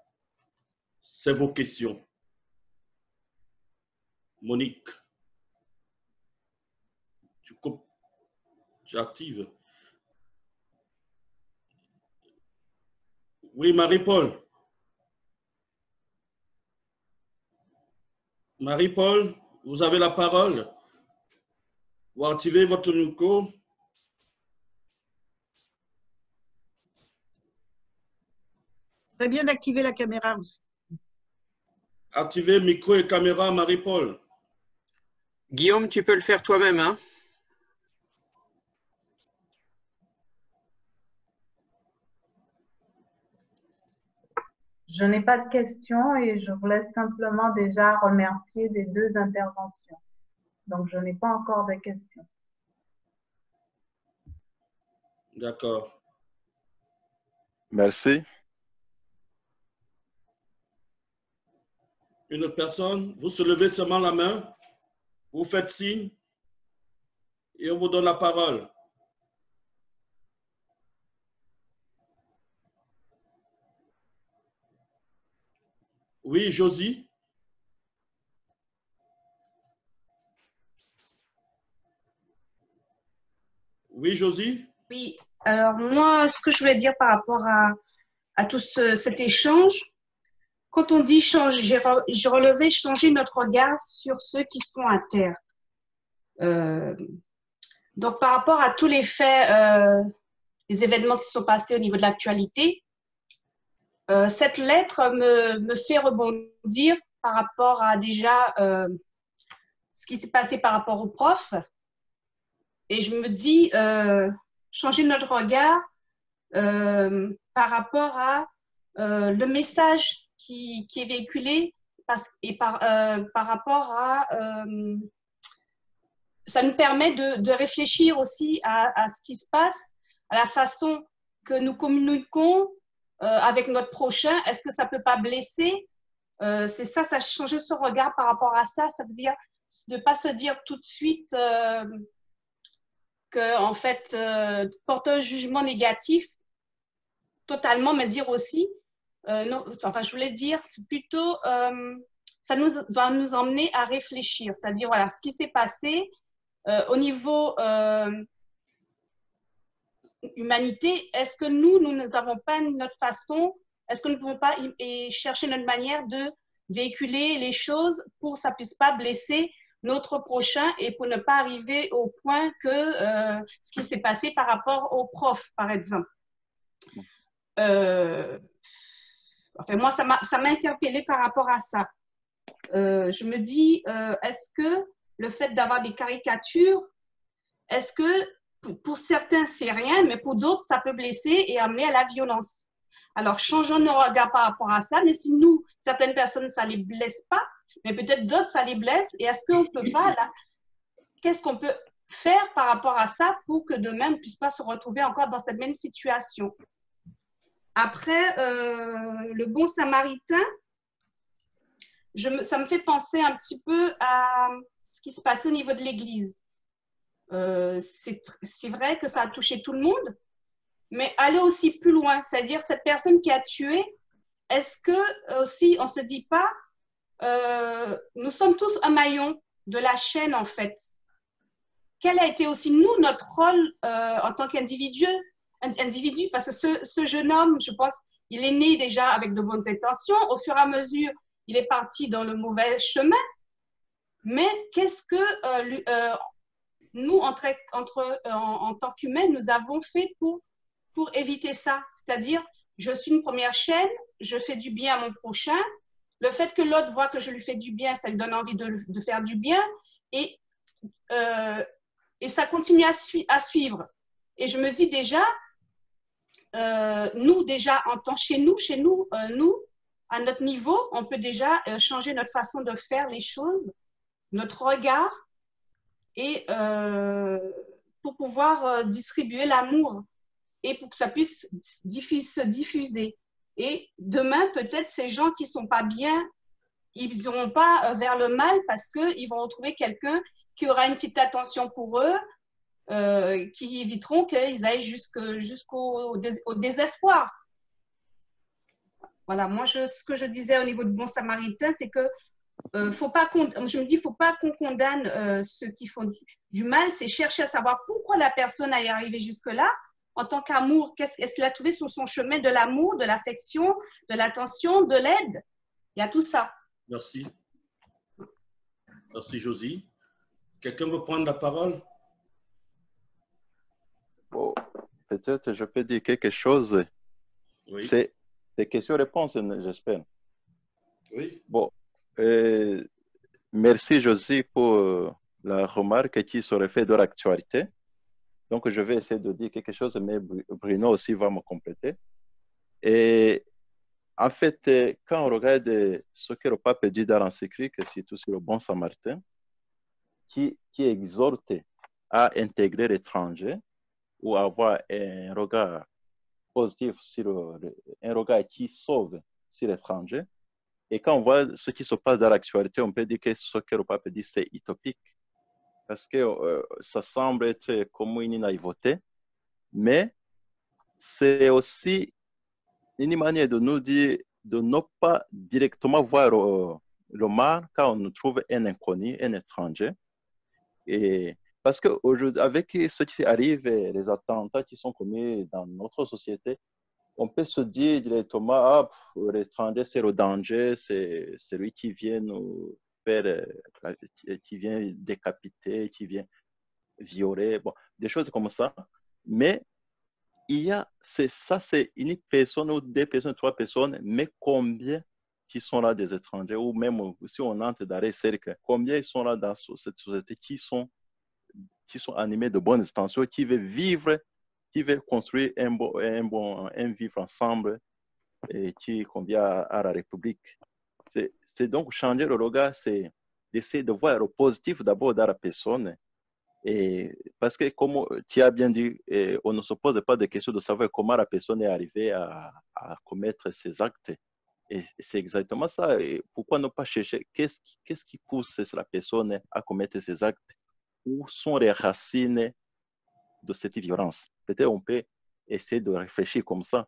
c'est vos questions. Monique, tu coupes, tu actives. Oui, Marie-Paul. Marie-Paul, vous avez la parole. Vous activez votre micro. Très bien d'activer la caméra aussi. Activez micro et caméra, Marie-Paul. Guillaume, tu peux le faire toi-même, hein? Je n'ai pas de questions et je voulais simplement déjà remercier des deux interventions. Donc, je n'ai pas encore de questions. D'accord. Merci. Une autre personne, vous soulevez seulement la main, vous faites signe et on vous donne la parole. Oui, Josie. Oui, Josie. Oui, alors moi, ce que je voulais dire par rapport à tout cet échange, quand on dit changer, j'ai relevé changer notre regard sur ceux qui sont à terre. Donc, par rapport à tous les faits, les événements qui sont passés au niveau de l'actualité, cette lettre me fait rebondir par rapport à déjà ce qui s'est passé par rapport aux profs. Et je me dis, changer notre regard par rapport à le message qui est véhiculé par rapport à... ça nous permet de réfléchir aussi à ce qui se passe, à la façon que nous communiquons avec notre prochain. Est-ce que ça ne peut pas blesser? C'est ça, ça a changé son regard par rapport à ça. Ça veut dire de ne pas se dire tout de suite que, en fait, porter un jugement négatif totalement, mais dire aussi, non, enfin, je voulais dire, c'est plutôt, ça doit nous emmener à réfléchir, c'est-à-dire, voilà, ce qui s'est passé au niveau humanité, est-ce que nous n'avons pas notre façon, est-ce que nous ne pouvons pas chercher notre manière de véhiculer les choses pour que ça ne puisse pas blesser notre prochain et pour ne pas arriver au point que ce qui s'est passé par rapport aux profs, par exemple. Enfin, moi, ça m'a interpellée par rapport à ça. Je me dis, est-ce que le fait d'avoir des caricatures, est-ce que pour certains, c'est rien, mais pour d'autres, ça peut blesser et amener à la violence. Alors, changeons nos regards par rapport à ça. Mais si nous, certaines personnes, ça ne les blesse pas, mais peut-être d'autres, ça les blesse. Et est-ce qu'on ne peut pas, là, qu'est-ce qu'on peut faire par rapport à ça pour que demain, on ne puisse pas se retrouver encore dans cette même situation? Après, le bon samaritain, ça me fait penser un petit peu à ce qui se passait au niveau de l'Église. C'est vrai que ça a touché tout le monde, mais aller aussi plus loin, c'est-à-dire cette personne qui a tué, est-ce que aussi on ne se dit pas, nous sommes tous un maillon de la chaîne en fait. Quel a été aussi nous, notre rôle en tant qu'individu, parce que ce jeune homme, je pense, il est né déjà avec de bonnes intentions, au fur et à mesure, il est parti dans le mauvais chemin, mais qu'est-ce que nous, en tant qu'humains, nous avons fait pour éviter ça? C'est-à-dire, je suis une première chaîne, je fais du bien à mon prochain, le fait que l'autre voit que je lui fais du bien, ça lui donne envie de faire du bien, et ça continue à suivre. Et je me dis déjà, nous, déjà, chez nous, nous, à notre niveau, on peut déjà changer notre façon de faire les choses, notre regard, et pour pouvoir distribuer l'amour et pour que ça puisse se diffuser. Et demain, peut-être ces gens qui ne sont pas bien, ils n'iront pas vers le mal parce qu'ils vont retrouver quelqu'un qui aura une petite attention pour eux, qui éviteront qu'ils aillent jusqu'au désespoir. Voilà, moi, ce que je disais au niveau du bon samaritain, c'est que je me dis, il ne faut pas qu'on condamne ceux qui font du mal, c'est chercher à savoir pourquoi la personne est arrivée jusque-là. En tant qu'amour, est-ce qu'il a trouvé sur son chemin de l'amour, de l'affection, de l'attention, de l'aide? Il y a tout ça. Merci. Merci, Josie. Quelqu'un veut prendre la parole? Bon, peut-être je peux dire quelque chose. Oui. C'est des questions-réponses, j'espère. Oui. Bon, merci Josie pour la remarque qui serait faite de l'actualité. Donc, je vais essayer de dire quelque chose, mais Bruno aussi va me compléter. Et en fait, quand on regarde ce que le pape dit dans l'encyclique, surtout sur le bon samaritain, qui exhorte à intégrer l'étranger ou avoir un regard positif un regard qui sauve sur l'étranger. Et quand on voit ce qui se passe dans l'actualité, on peut dire que ce que le pape dit, c'est utopique. Parce que ça semble être comme une naïveté, mais c'est aussi une manière de nous dire de ne pas directement voir le mal quand on trouve un inconnu, un étranger. Et parce qu'aujourd'hui, avec ce qui arrive, les attentats qui sont commis dans notre société, on peut se dire directement, l'étranger, c'est le danger, c'est celui qui vient nous faire, qui vient décapiter, qui vient violer, bon, des choses comme ça. Mais c'est une personne ou deux personnes, trois personnes, mais combien qui sont là des étrangers, ou même si on entre dans les cercles, combien ils sont là dans cette société qui sont animés de bonnes intentions, qui veulent vivre, qui veulent construire un vivre ensemble et qui convient à la République. C'est donc changer le regard, c'est d'essayer de voir le positif d'abord dans la personne. Et parce que, comme tu as bien dit, on ne se pose pas de questions de savoir comment la personne est arrivée à commettre ces actes. Et c'est exactement ça. Et pourquoi ne pas chercher qu'est-ce qui pousse la personne à commettre ces actes? Où sont les racines de cette violence? Peut-être on peut essayer de réfléchir comme ça,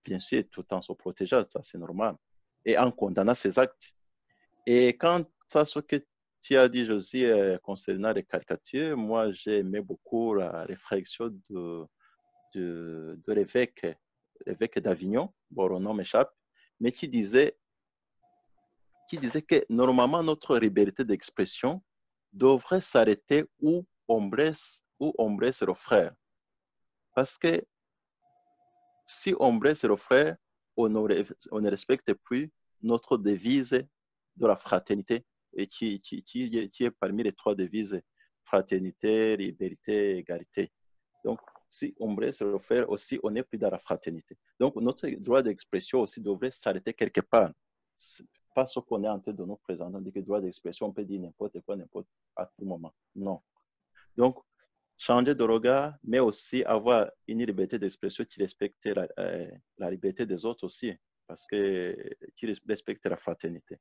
bien sûr, tout en se protégeant, ça c'est normal, et en condamnant ces actes. Et quant à ce que tu as dit, Josie, concernant les caricatures, moi j'ai aimé beaucoup la réflexion de l'évêque d'Avignon, bon, le nom m'échappe, mais qui disait que normalement notre liberté d'expression devrait s'arrêter où on blesse le frère. Parce que si on blesse le frère, on ne respecte plus notre devise de la fraternité, et qui est parmi les trois devises: fraternité, liberté, égalité. Donc, si on voulait se le faire aussi, on n'est plus dans la fraternité. Donc, notre droit d'expression aussi devrait s'arrêter quelque part. Pas ce qu'on est en train de nous présenter, on dit que le droit d'expression, on peut dire n'importe quoi, n'importe à tout moment. Non. Donc, changer de regard, mais aussi avoir une liberté d'expression qui respecte la liberté des autres aussi, parce que qui respecte la fraternité.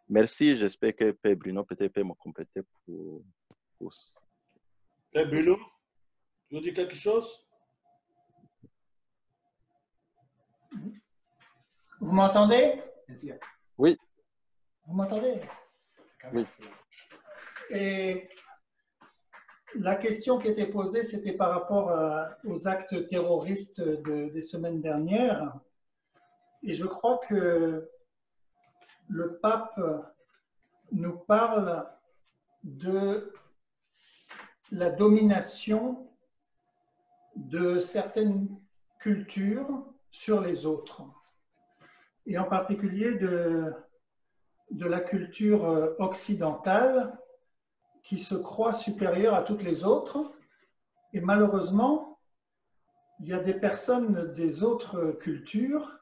Merci, j'espère que Père Bruno peut-être peut me compléter pour Père Bruno, tu veux dire quelque chose? Vous m'entendez? Oui. Vous m'entendez? Oui. Et la question qui était posée, c'était par rapport aux actes terroristes des semaines dernières. Et je crois que le pape nous parle de la domination de certaines cultures sur les autres, et en particulier de la culture occidentale qui se croit supérieure à toutes les autres. Et malheureusement, il y a des personnes des autres cultures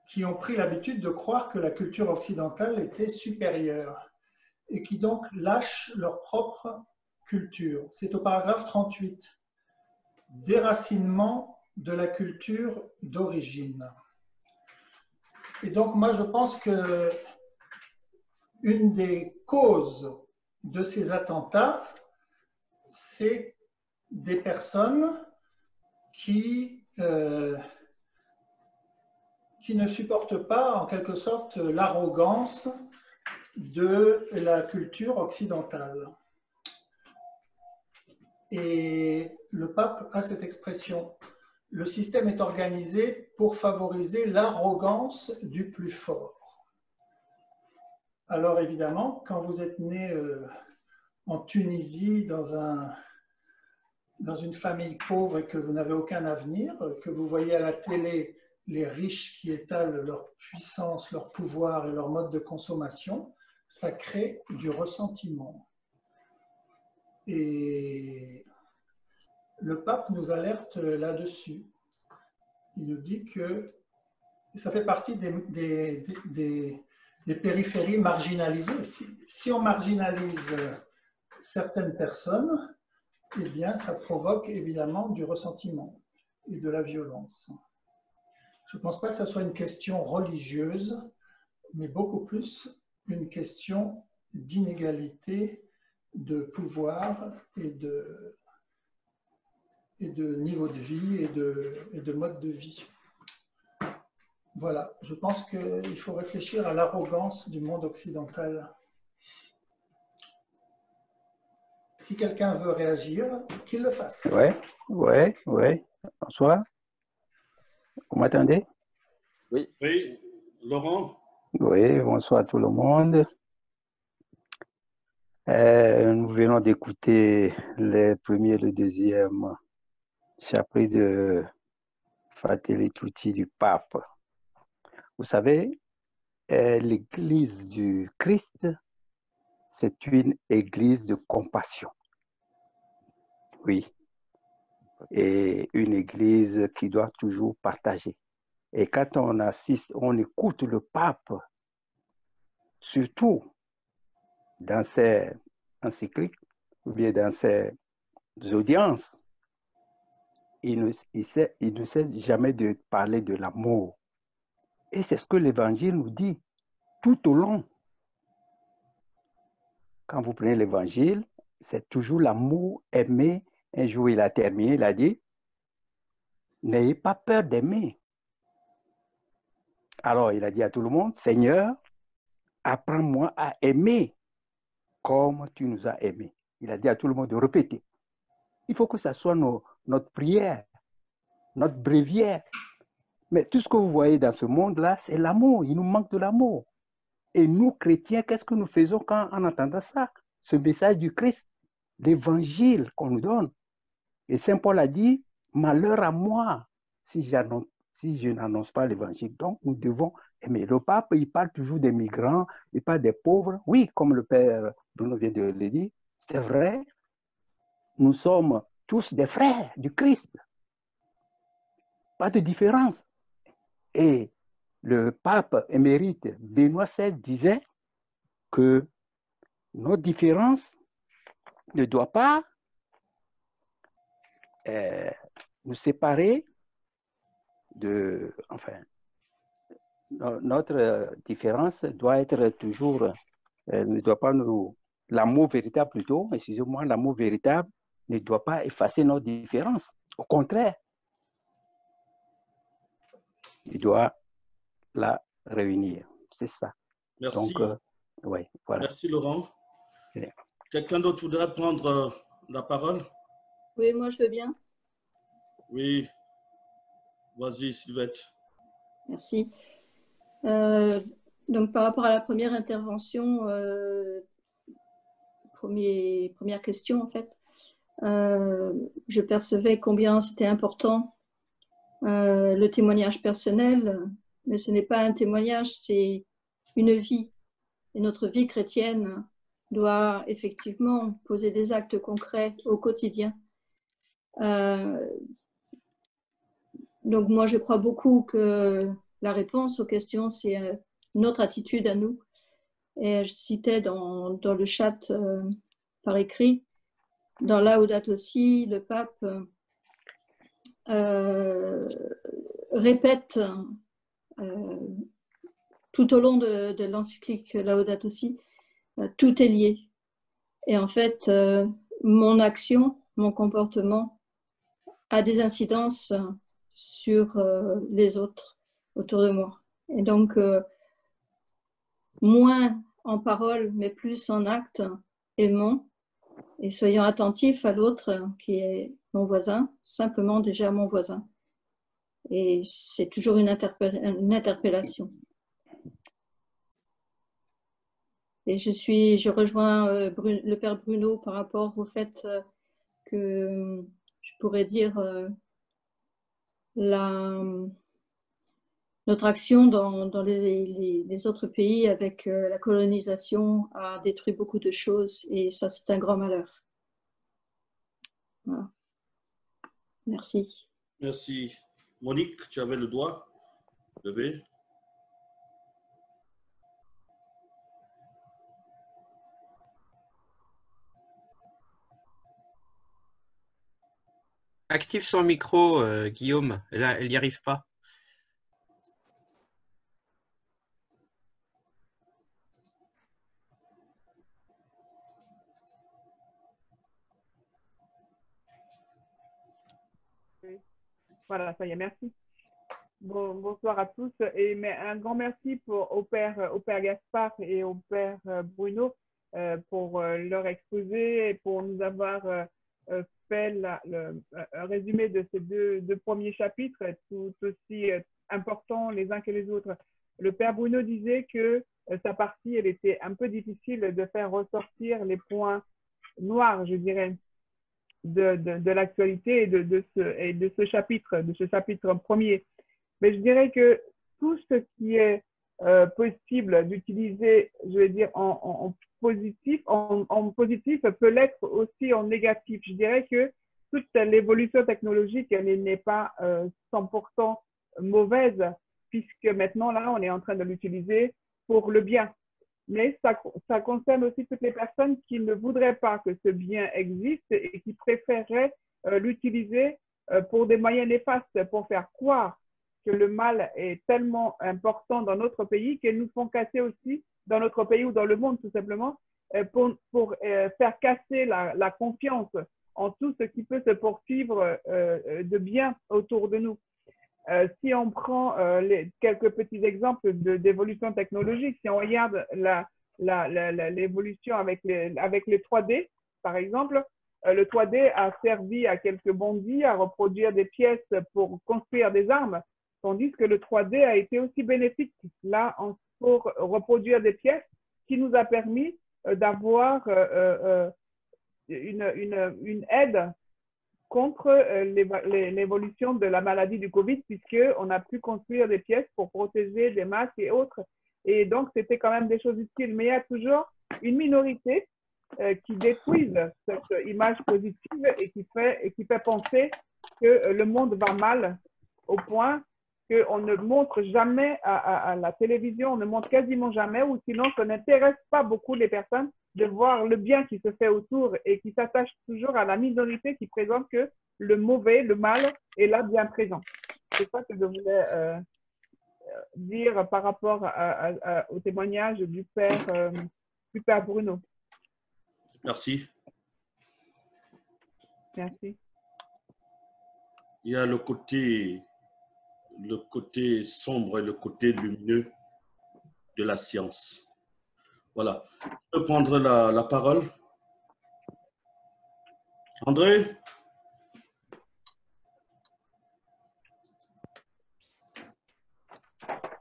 qui ont pris l'habitude de croire que la culture occidentale était supérieure et qui donc lâchent leur propre culture. C'est au paragraphe 38. Déracinement de la culture d'origine. Et donc, moi, je pense que une des causes de ces attentats, c'est des personnes qui ne supportent pas, en quelque sorte, l'arrogance de la culture occidentale. Et le pape a cette expression. Le système est organisé pour favoriser l'arrogance du plus fort. Alors évidemment, quand vous êtes né en Tunisie dans une famille pauvre et que vous n'avez aucun avenir, que vous voyez à la télé les riches qui étalent leur puissance, leur pouvoir et leur mode de consommation, ça crée du ressentiment. Et le pape nous alerte là-dessus. Il nous dit que ça fait partie des périphéries marginalisées. Si on marginalise certaines personnes, eh bien, ça provoque évidemment du ressentiment et de la violence. Je ne pense pas que ça soit une question religieuse, mais beaucoup plus une question d'inégalité de pouvoir et de niveau de vie et de mode de vie. Voilà, je pense qu'il faut réfléchir à l'arrogance du monde occidental. Si quelqu'un veut réagir, qu'il le fasse. Oui. Bonsoir. Vous m'entendez? Oui. Oui, Laurent? Oui, bonsoir à tout le monde. Nous venons d'écouter le premier et le deuxième chapitre de Fratelli Tutti du pape. Vous savez, l'Église du Christ, c'est une église de compassion. Oui. Et une église qui doit toujours partager. Et quand on assiste, on écoute le pape, surtout dans ses encycliques ou bien dans ses audiences, il ne sait jamais de parler de l'amour. Et c'est ce que l'Évangile nous dit tout au long. Quand vous prenez l'Évangile, c'est toujours l'amour, aimer. Un jour, il a terminé, il a dit, n'ayez pas peur d'aimer. Alors, il a dit à tout le monde, Seigneur, apprends-moi à aimer comme tu nous as aimés. Il a dit à tout le monde de répéter. Il faut que ça soit notre prière, notre bréviaire. Mais tout ce que vous voyez dans ce monde-là, c'est l'amour. Il nous manque de l'amour. Et nous, chrétiens, qu'est-ce que nous faisons quand on entend ça? Ce message du Christ, l'évangile qu'on nous donne. Et Saint Paul a dit, malheur à moi si je n'annonce pas l'évangile. Donc, nous devons aimer. Le pape, il parle toujours des migrants, il parle des pauvres. Oui, comme le père Bruno vient de le dire, c'est vrai. Nous sommes tous des frères du Christ. pas de différence. Et le pape émérite Benoît XVI disait que nos différences ne doivent pas nous séparer de, enfin, notre différence doit être toujours, ne doit pas nous, l'amour véritable plutôt, excusez-moi, l'amour véritable ne doit pas effacer nos différences. Au contraire, il doit la réunir. C'est ça. Merci. Donc, ouais, voilà. Merci, Laurent. Bien. Quelqu'un d'autre voudrait prendre la parole? Oui, moi je veux bien. Oui. Vas-y, Sylvette. Merci. Donc, par rapport à la première intervention, première question en fait, je percevais combien c'était important le témoignage personnel, mais ce n'est pas un témoignage, c'est une vie. Et notre vie chrétienne doit effectivement poser des actes concrets au quotidien. Donc moi, je crois beaucoup que la réponse aux questions, c'est notre attitude à nous. Et je citais dans le chat par écrit, dans Laudato Si, le pape répète tout au long de l'encyclique Laudato Si, tout est lié. Et en fait, mon action, mon comportement a des incidences sur les autres autour de moi. Et donc, moins en parole, mais plus en acte, aimons et soyons attentifs à l'autre qui est mon voisin, simplement déjà mon voisin. Et c'est toujours une interpellation. Et je rejoins le père Bruno par rapport au fait que je pourrais dire notre action dans les autres pays avec la colonisation a détruit beaucoup de choses et ça c'est un grand malheur. Voilà. Merci. Merci. Monique, tu avais le doigt levé. Active son micro, Guillaume. Là, elle n'y arrive pas. Oui. Voilà, ça y est, merci. Bonsoir à tous et un grand merci au père Gaspard et au père Bruno pour leur exposé et pour nous avoir fait un résumé de ces deux premiers chapitres, tout aussi importants les uns que les autres. Le père Bruno disait que sa partie, elle était un peu difficile de faire ressortir les points noirs, je dirais, de l'actualité et de ce chapitre premier. Mais je dirais que tout ce qui est possible d'utiliser, je vais dire, en positif peut l'être aussi en négatif. Je dirais que toute l'évolution technologique, elle n'est pas 100% mauvaise, puisque maintenant, là, on est en train de l'utiliser pour le bien. Mais ça concerne aussi toutes les personnes qui ne voudraient pas que ce bien existe et qui préféreraient l'utiliser pour des moyens néfastes, pour faire croire que le mal est tellement important dans notre pays qu'elles nous font casser aussi dans notre pays ou dans le monde tout simplement pour faire casser la confiance en tout ce qui peut se poursuivre de bien autour de nous. Si on prend quelques petits exemples d'évolution technologique, si on regarde l'évolution avec les 3D, par exemple, le 3D a servi à quelques bandits à reproduire des pièces pour construire des armes, tandis que le 3D a été aussi bénéfique là pour reproduire des pièces qui nous a permis d'avoir une aide contre l'évolution de la maladie du Covid, puisqu'on a pu construire des pièces pour protéger des masques et autres. Et donc, c'était quand même des choses utiles. Mais il y a toujours une minorité qui détruisent cette image positive et qui fait penser que le monde va mal au point qu'on ne montre jamais à la télévision, on ne montre quasiment jamais, ou sinon ça n'intéresse pas beaucoup les personnes de voir le bien qui se fait autour et qui s'attache toujours à la minorité qui présente que le mauvais, le mal est là bien présent. C'est ça que je voulais dire par rapport au témoignage du père Bruno. Merci. Merci. Il y a le côté sombre et le côté lumineux de la science. Voilà. Je peux prendre la parole. André?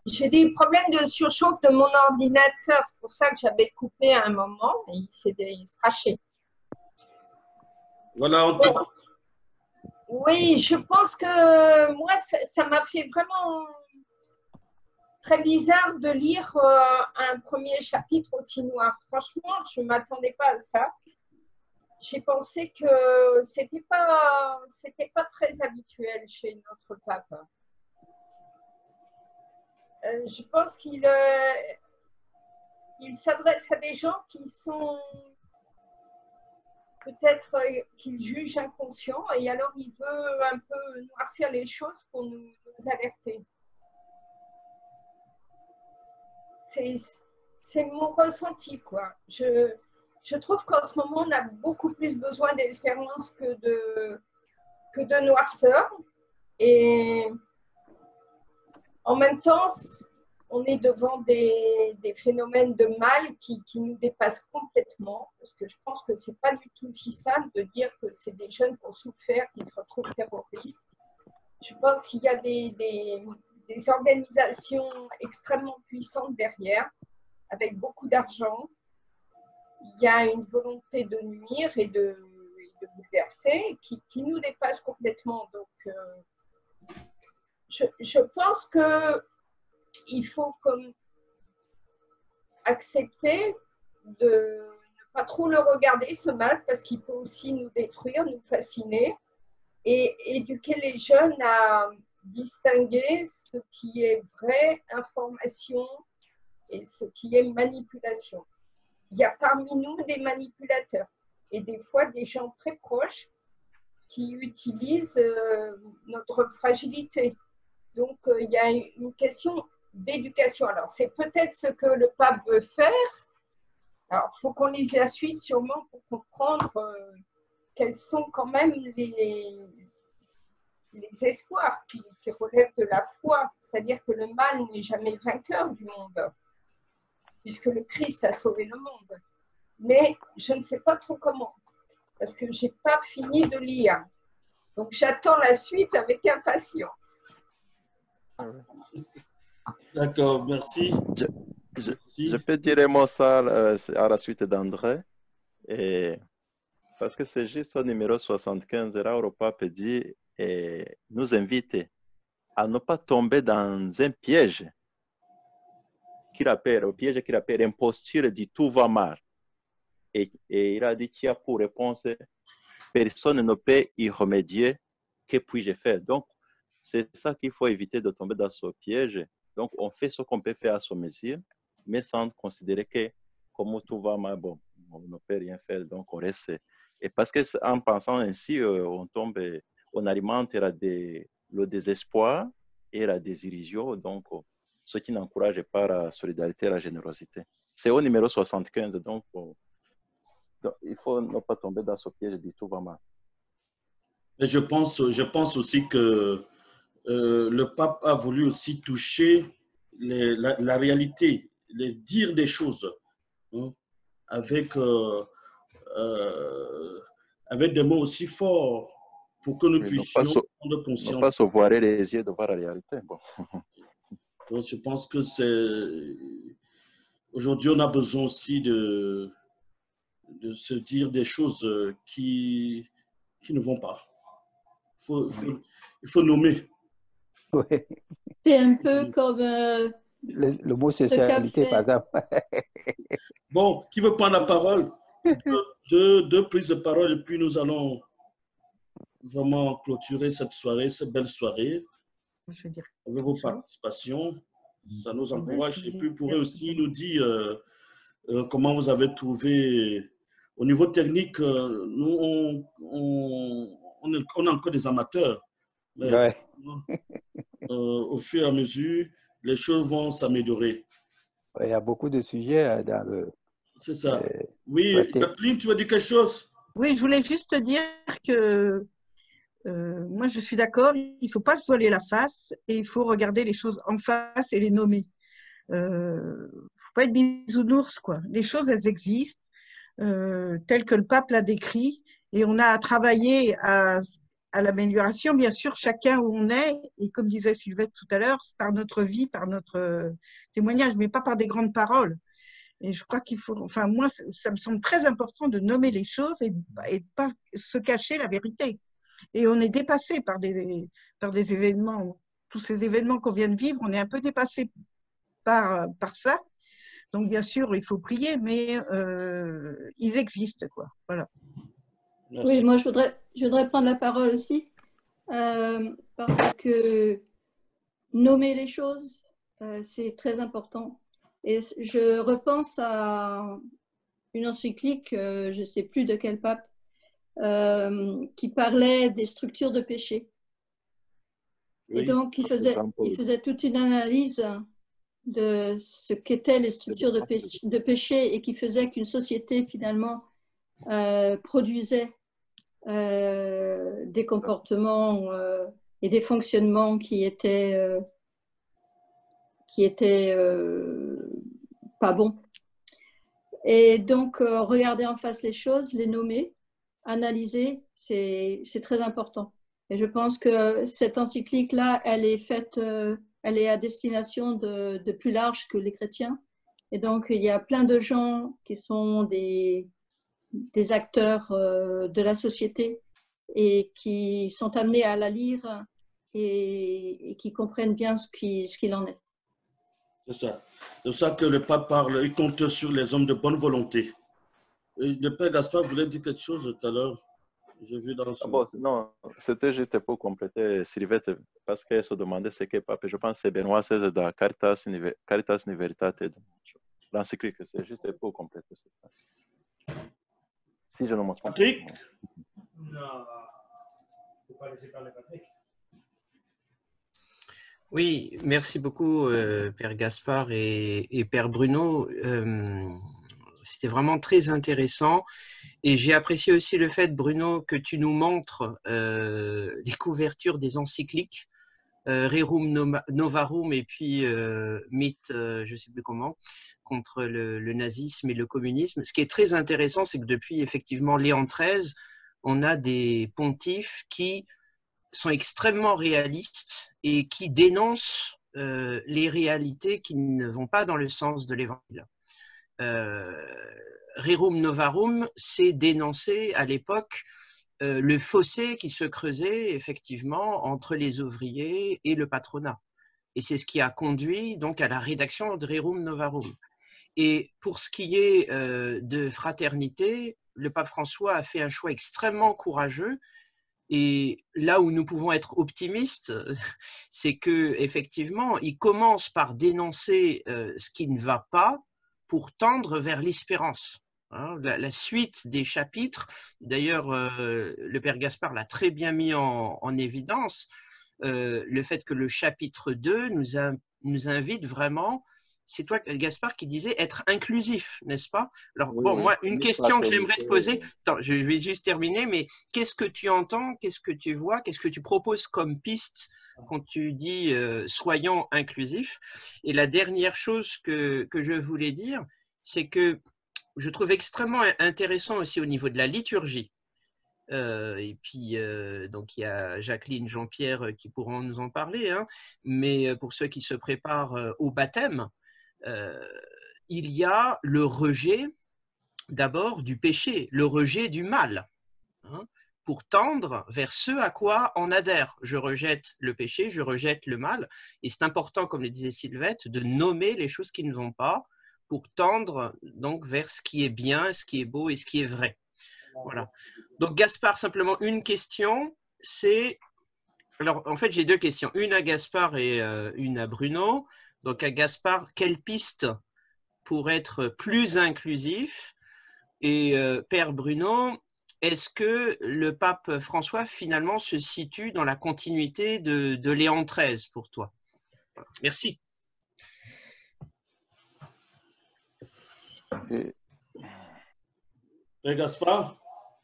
J'ai des problèmes de surchauffe de mon ordinateur. C'est pour ça que j'avais coupé à un moment et il s'est craché. Voilà, on bon. Oui, je pense que moi, ça m'a fait vraiment très bizarre de lire un premier chapitre aussi noir. Franchement, je ne m'attendais pas à ça. J'ai pensé que c'était pas très habituel chez notre pape. Je pense qu'il s'adresse à des gens qui sont peut-être qu'il juge inconscient et alors il veut un peu noircir les choses pour nous alerter. C'est mon ressenti, quoi. Je trouve qu'en ce moment, on a beaucoup plus besoin d'espérance que de noirceur. Et en même temps, on est devant des phénomènes de mal qui nous dépassent complètement, parce que je pense que ce n'est pas du tout si simple de dire que c'est des jeunes qui ont souffert, qui se retrouvent terroristes. Je pense qu'il y a des organisations extrêmement puissantes derrière, avec beaucoup d'argent. Il y a une volonté de nuire et de bouleverser qui nous dépasse complètement. Donc, je pense qu'il faut comme accepter de ne pas trop le regarder, ce mal, parce qu'il peut aussi nous détruire, nous fasciner, et éduquer les jeunes à distinguer ce qui est vraie information et ce qui est manipulation. Il y a parmi nous des manipulateurs et des fois des gens très proches qui utilisent notre fragilité. Donc, il y a une question d'éducation. Alors, c'est peut-être ce que le pape veut faire. Alors, il faut qu'on lise la suite sûrement pour comprendre quels sont quand même les espoirs qui relèvent de la foi. C'est-à-dire que le mal n'est jamais vainqueur du monde, puisque le Christ a sauvé le monde. Mais je ne sais pas trop comment, parce que je n'ai pas fini de lire. Donc, j'attends la suite avec impatience. D'accord, merci. Je peux dire un mot ça à la suite d'André, parce que c'est juste au numéro 75, là où le pape dit et nous invite à ne pas tomber dans un piège qu'il appelle imposture du tout va mal. Et il a dit qu'il y a pour réponse, personne ne peut y remédier, que puis-je faire? Donc, c'est ça qu'il faut éviter de tomber dans ce piège. Donc, on fait ce qu'on peut faire à son mesure, mais sans considérer que comme tout va mal, bon, on ne peut rien faire, donc on reste. Et parce qu'en pensant ainsi, on alimente le désespoir et la désillusion, donc ce qui n'encourage pas la solidarité et la générosité. C'est au numéro 75, donc il faut ne pas tomber dans ce piège du tout va mal. Et je pense aussi que le pape a voulu aussi toucher la réalité, dire des choses hein, avec des mots aussi forts pour que nous puissions prendre conscience. Ne pas se voiler les yeux de voir la réalité. Bon. Donc, je pense que aujourd'hui, on a besoin aussi de se dire des choses qui ne vont pas. Il faut nommer. Ouais. C'est un peu comme... le mot socialité, par exemple. Bon, qui veut prendre la parole? Deux prises de parole et puis nous allons vraiment clôturer cette soirée, cette belle soirée. je vais dire avec vos quelque chose. participations. Ça nous Oui, encourage. je Et vais puis, vous pourrez dire- aussi nous dire comment vous avez trouvé. Au niveau technique, nous, on est encore des amateurs. Mais Ouais. au fur et à mesure, les choses vont s'améliorer. Il y a beaucoup de sujets dans le. C'est ça. Oui, Jacqueline, tu veux dire quelque chose? Oui, je voulais juste te dire que moi, je suis d'accord, il ne faut pas se voiler la face et il faut regarder les choses en face et les nommer. Il ne faut pas être bisounours, quoi. Les choses, elles existent telles que le pape l'a décrit et on a à travailler à l'amélioration, bien sûr, chacun où on est, et comme disait Sylvette tout à l'heure, par notre vie, par notre témoignage, mais pas par des grandes paroles. Et je crois qu'il faut, enfin, moi, ça me semble très important de nommer les choses et de pas se cacher la vérité. Et on est dépassé par des événements, tous ces événements qu'on vient de vivre, on est un peu dépassé par ça. Donc, bien sûr, il faut prier, mais ils existent, quoi. Voilà. Merci. Oui, moi, je voudrais prendre la parole aussi, parce que nommer les choses, c'est très important. Et je repense à une encyclique, je ne sais plus de quel pape, qui parlait des structures de péché. Oui. Et donc, il faisait toute une analyse de ce qu'étaient les structures de péché et qui faisait qu'une société, finalement, produisait des comportements et des fonctionnements qui étaient pas bons. Et donc, regarder en face les choses, les nommer, analyser, c'est très important. Et je pense que cette encyclique-là, elle est faite, elle est à destination de plus large que les chrétiens. Et donc, il y a plein de gens qui sont des acteurs de la société et qui sont amenés à la lire et qui comprennent bien ce qu'il en est. C'est ça. C'est ça que le pape parle. Il compte sur les hommes de bonne volonté. Et le père Gaspard voulait dire quelque chose tout à l'heure. J'ai vu dans son... Non, c'était juste pour compléter Sylvette, parce qu'elle se demandait ce qu'est pape. Je pense que c'est Benoît XVI de Caritas in Veritate. L'encyclique, c'est juste pour compléter ça. Si je ne me trompe pas. Patrick? Non, il ne faut pas laisser parler Patrick. Oui, merci beaucoup, Père Gaspard et Père Bruno. C'était vraiment très intéressant. Et j'ai apprécié aussi le fait, Bruno, que tu nous montres les couvertures des encycliques, Rerum Novarum et puis Mythe, je ne sais plus comment, contre le nazisme et le communisme. Ce qui est très intéressant, c'est que depuis effectivement Léon XIII, on a des pontifes qui sont extrêmement réalistes et qui dénoncent les réalités qui ne vont pas dans le sens de l'Évangile. Rerum Novarum, c'est dénoncer à l'époque le fossé qui se creusait effectivement entre les ouvriers et le patronat. Et c'est ce qui a conduit donc à la rédaction de Rerum Novarum. Et pour ce qui est de fraternité, le pape François a fait un choix extrêmement courageux. Et là où nous pouvons être optimistes, c'est que effectivement, il commence par dénoncer ce qui ne va pas pour tendre vers l'espérance. Hein, la suite des chapitres, d'ailleurs, le Père Gaspard l'a très bien mis en évidence, le fait que le chapitre 2 nous invite vraiment. C'est toi, Gaspard, qui disais être inclusif, n'est-ce pas? Alors, Oui, bon, oui. moi, une question que j'aimerais te poser, attends, je vais juste terminer, mais qu'est-ce que tu entends, qu'est-ce que tu vois, qu'est-ce que tu proposes comme piste quand tu dis soyons inclusifs? Et la dernière chose que je voulais dire, c'est que je trouve extrêmement intéressant aussi au niveau de la liturgie. Et puis, donc, il y a Jacqueline, Jean-Pierre qui pourront nous en parler, hein, mais pour ceux qui se préparent au baptême, il y a le rejet d'abord du péché, le rejet du mal, hein, pour tendre vers ce à quoi on adhère. Je rejette le péché, je rejette le mal, et c'est important, comme le disait Sylvette, de nommer les choses qui ne vont pas pour tendre donc vers ce qui est bien, ce qui est beau et ce qui est vrai. Voilà. Donc Gaspard, simplement une question, c'est Alors, en fait, j'ai deux questions. Une à Gaspard et une à Bruno. Donc, à Gaspard, quelle piste pour être plus inclusif? Et Père Bruno, est-ce que le pape François, finalement, se situe dans la continuité de Léon XIII pour toi? Merci. Père Gaspard?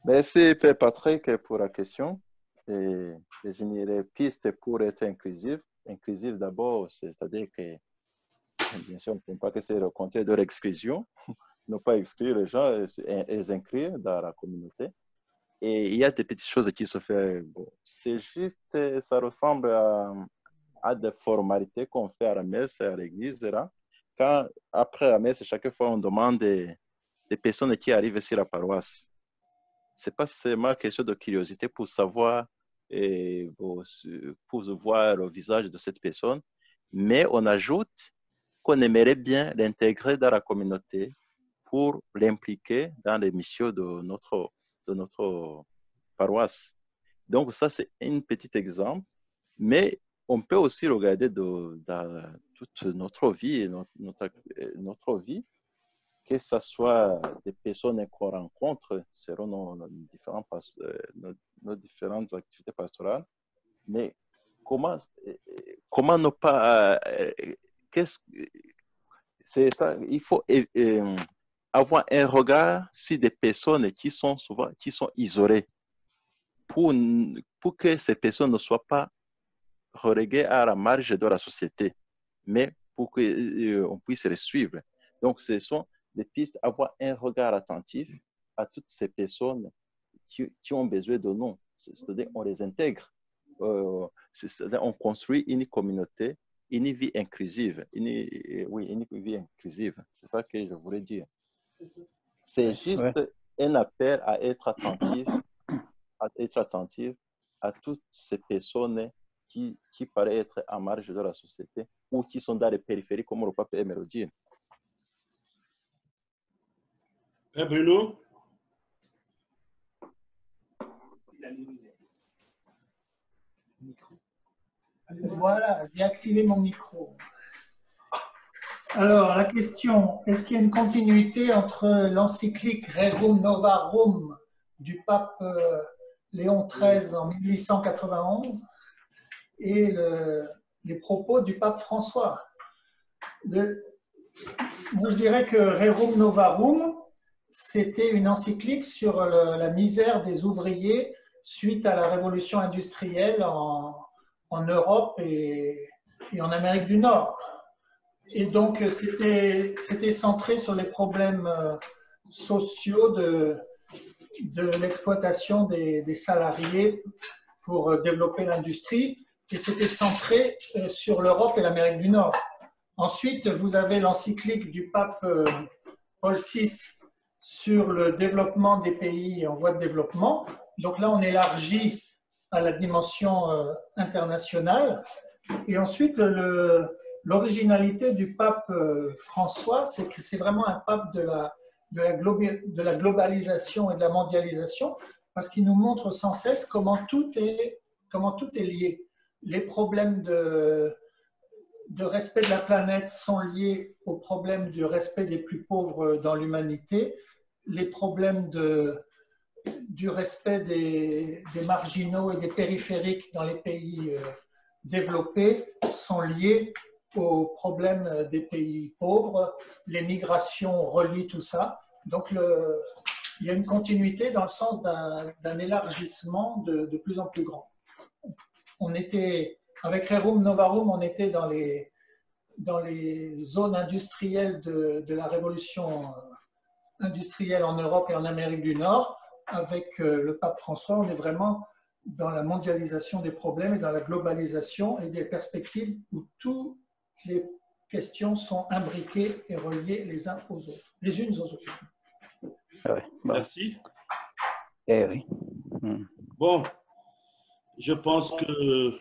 Merci, Père Patrick, pour la question. Et désigner les pistes pour être inclusive. Inclusive d'abord, c'est-à-dire que, bien sûr, on ne peut pas que c'est le contraire de l'exclusion. Ne pas exclure les gens et les inclure dans la communauté. Et il y a des petites choses qui se font. Bon, c'est juste, ça ressemble à des formalités qu'on fait à la messe et à l'église. Là. Quand, après la messe, chaque fois, on demande des personnes qui arrivent sur la paroisse. Ce n'est pas seulement question de curiosité pour savoir et pour voir le visage de cette personne, mais on ajoute qu'on aimerait bien l'intégrer dans la communauté pour l'impliquer dans les missions de notre paroisse. Donc, ça, c'est un petit exemple, mais on peut aussi regarder dans toute notre vie, notre vie, que ce soit des personnes qu'on rencontre selon nos différentes activités pastorales, mais comment ne pas... c'est ça, il faut avoir un regard sur des personnes qui sont isolées pour que ces personnes ne soient pas reléguées à la marge de la société, mais pour qu'on puisse les suivre. Donc, ce sont des pistes, avoir un regard attentif à toutes ces personnes qui ont besoin de nous. C'est-à-dire on les intègre. C'est-à-dire on construit une communauté, une vie inclusive. Une vie inclusive. C'est ça que je voulais dire. C'est juste un appel à être attentif à toutes ces personnes qui paraissent être à marge de la société ou qui sont dans les périphéries, comme le pape aime le dire. Père Bruno? Voilà, j'ai activé mon micro. Alors, la question, est-ce qu'il y a une continuité entre l'encyclique Rerum Novarum du pape Léon XIII en 1891 et les propos du pape François? Moi, je dirais que Rerum Novarum, c'était une encyclique sur la misère des ouvriers suite à la révolution industrielle en Europe et en Amérique du Nord. Et donc, c'était centré sur les problèmes sociaux de l'exploitation des salariés pour développer l'industrie. Et c'était centré sur l'Europe et l'Amérique du Nord. Ensuite, vous avez l'encyclique du pape Paul VI sur le développement des pays en voie de développement. Donc là, on élargit à la dimension internationale. Et ensuite, l'originalité du pape François, c'est que c'est vraiment un pape de la globalisation et de la mondialisation, parce qu'il nous montre sans cesse comment tout est lié. Les problèmes de respect de la planète sont liés aux problèmes du respect des plus pauvres dans l'humanité. Les problèmes du respect des marginaux et des périphériques dans les pays développés sont liés aux problèmes des pays pauvres. Les migrations relient tout ça. Donc, il y a une continuité dans le sens d'un élargissement de plus en plus grand. Avec Rerum Novarum, on était dans les zones industrielles de la révolution industrielle en Europe et en Amérique du Nord. Avec le pape François, on est vraiment dans la mondialisation des problèmes et dans la globalisation et des perspectives où toutes les questions sont imbriquées et reliées les unes aux autres. Ouais, bon. Merci. Oui. Bon, je pense que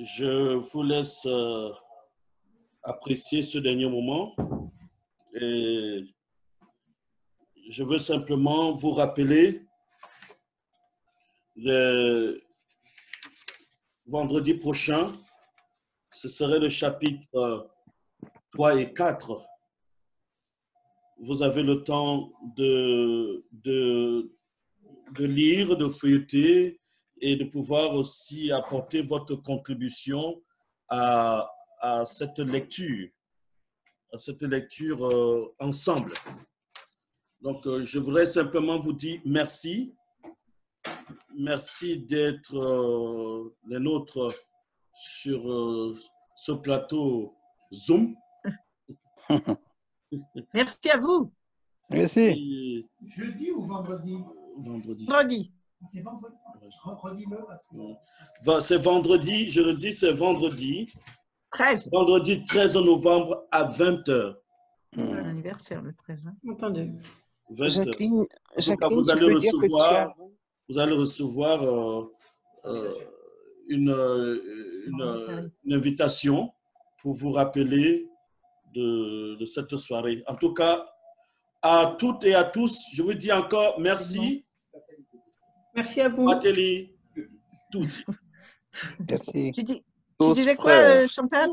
je vous laisse apprécier ce dernier moment. Et je veux simplement vous rappeler vendredi prochain, ce serait le chapitre 3 et 4. Vous avez le temps de lire, de feuilleter et de pouvoir aussi apporter votre contribution à cette lecture ensemble. Donc, je voudrais simplement vous dire merci. Merci d'être les nôtres sur ce plateau Zoom. Merci à vous. Merci. Jeudi ou vendredi? Vendredi. Vendredi. C'est vendredi. Redis-le parce que... C'est vendredi, je le dis, c'est vendredi. 13. Vendredi 13 novembre à 20h. L'anniversaire, le 13. Entendu. 20h. Jacqueline, Vous allez recevoir une invitation pour vous rappeler de cette soirée. En tout cas, à toutes et à tous, je vous dis encore merci. Merci à vous. Atelier, toutes. Merci. Tu disais quoi, Chantal?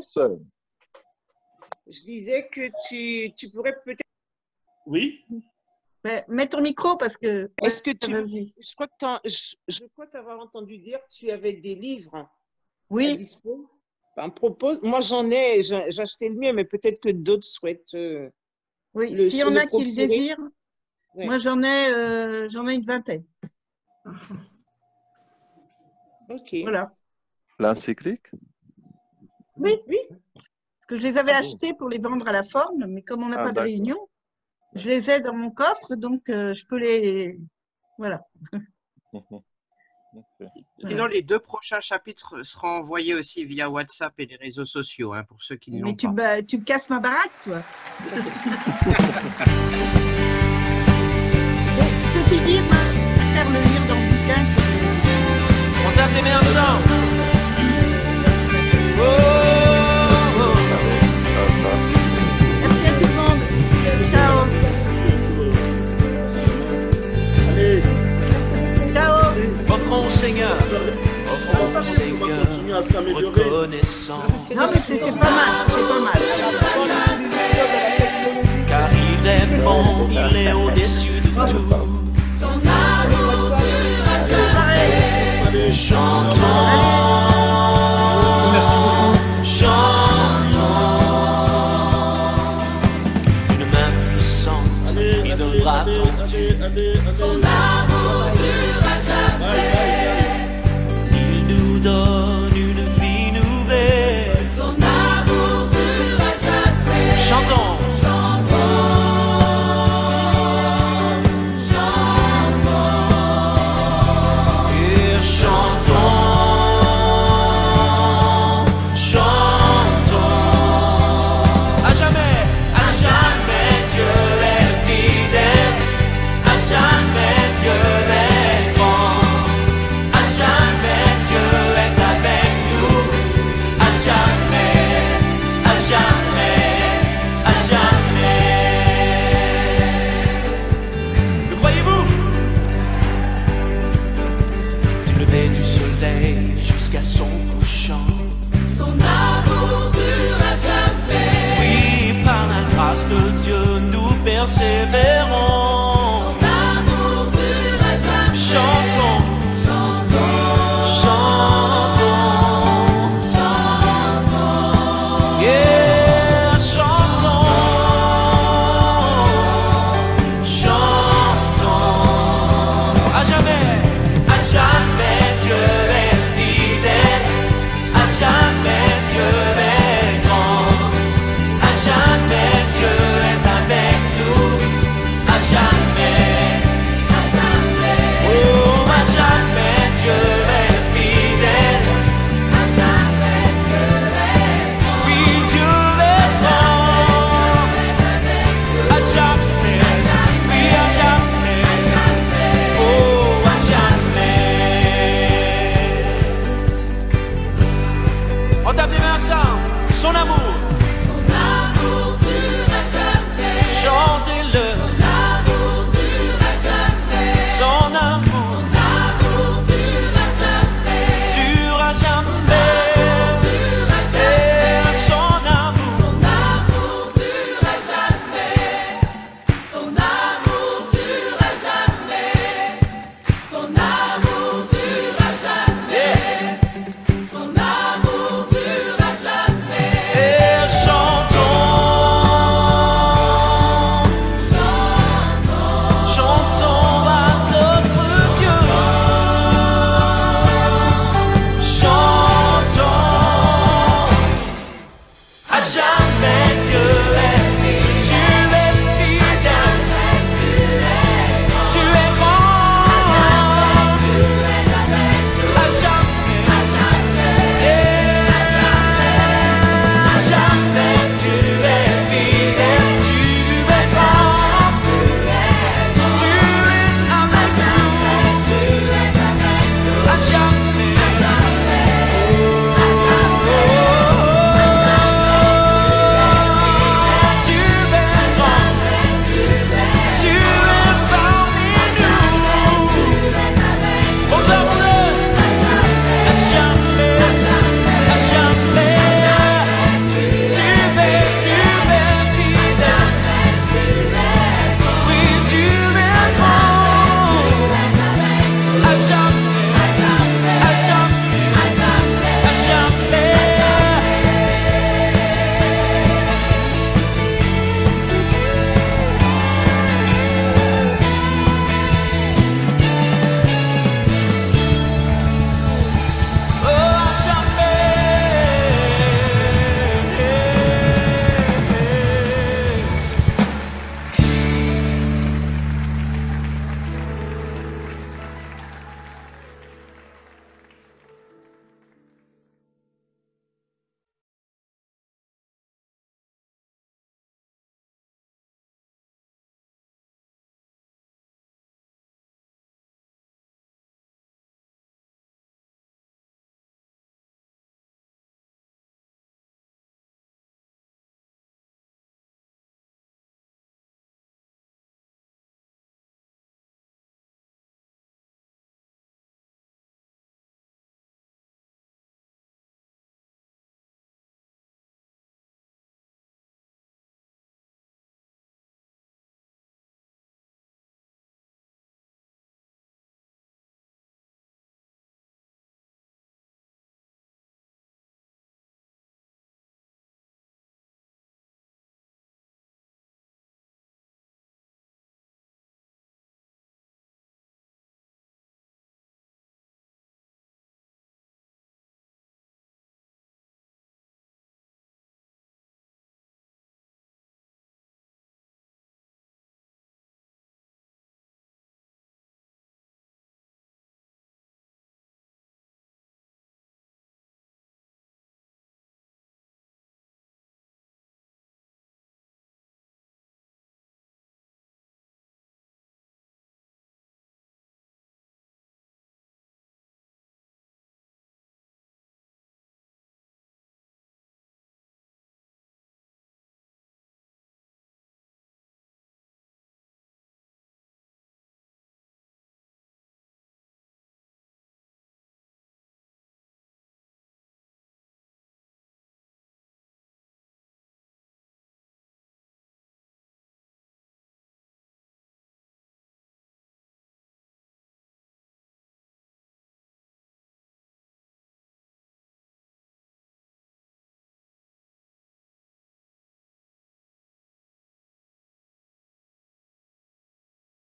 Je disais que tu pourrais peut-être... Oui. Mets ton micro parce que... Est-ce que tu... Vas-y. Je crois t'avoir entendu dire que tu avais des livres. Oui. À dispo. Ben, propose. Moi, j'en ai, j'ai acheté le mien, mais peut-être que d'autres souhaitent... oui, s'il y en a qui le désirent, ouais. Moi, j'en ai une vingtaine. Ok. Voilà. L'encyclique? Oui, oui. Parce que je les avais achetés pour les vendre à la forme, mais comme on n'a pas de réunion, je les ai dans mon coffre, donc je peux les... Voilà. Sinon, les 2 prochains chapitres seront envoyés aussi via WhatsApp et les réseaux sociaux, hein, pour ceux qui ne l'ont pas. Mais tu me casses ma baraque, toi. Ceci dit, moi, je préfère le lire dans le bouquin. On tape des mains ensemble. Oh, oh, oh. Merci à tout le monde. Ciao. Allez. Ciao. Offrons au Seigneur. Offrons au Seigneur. Reconnaissant. Non, mais c'était pas mal. C'était pas mal. Car il est bon, il est au-dessus de tout. Son amour durera jamais. Chantons. Chantons. Une main puissante qui donnera ton Dieu. Son amour durera jamais. Il nous donne une vie nouvelle. Son amour durera jamais. Chantons. Jusqu'à son couchant. Son amour durera jamais. Oui, par la grâce de Dieu, nous persévérons.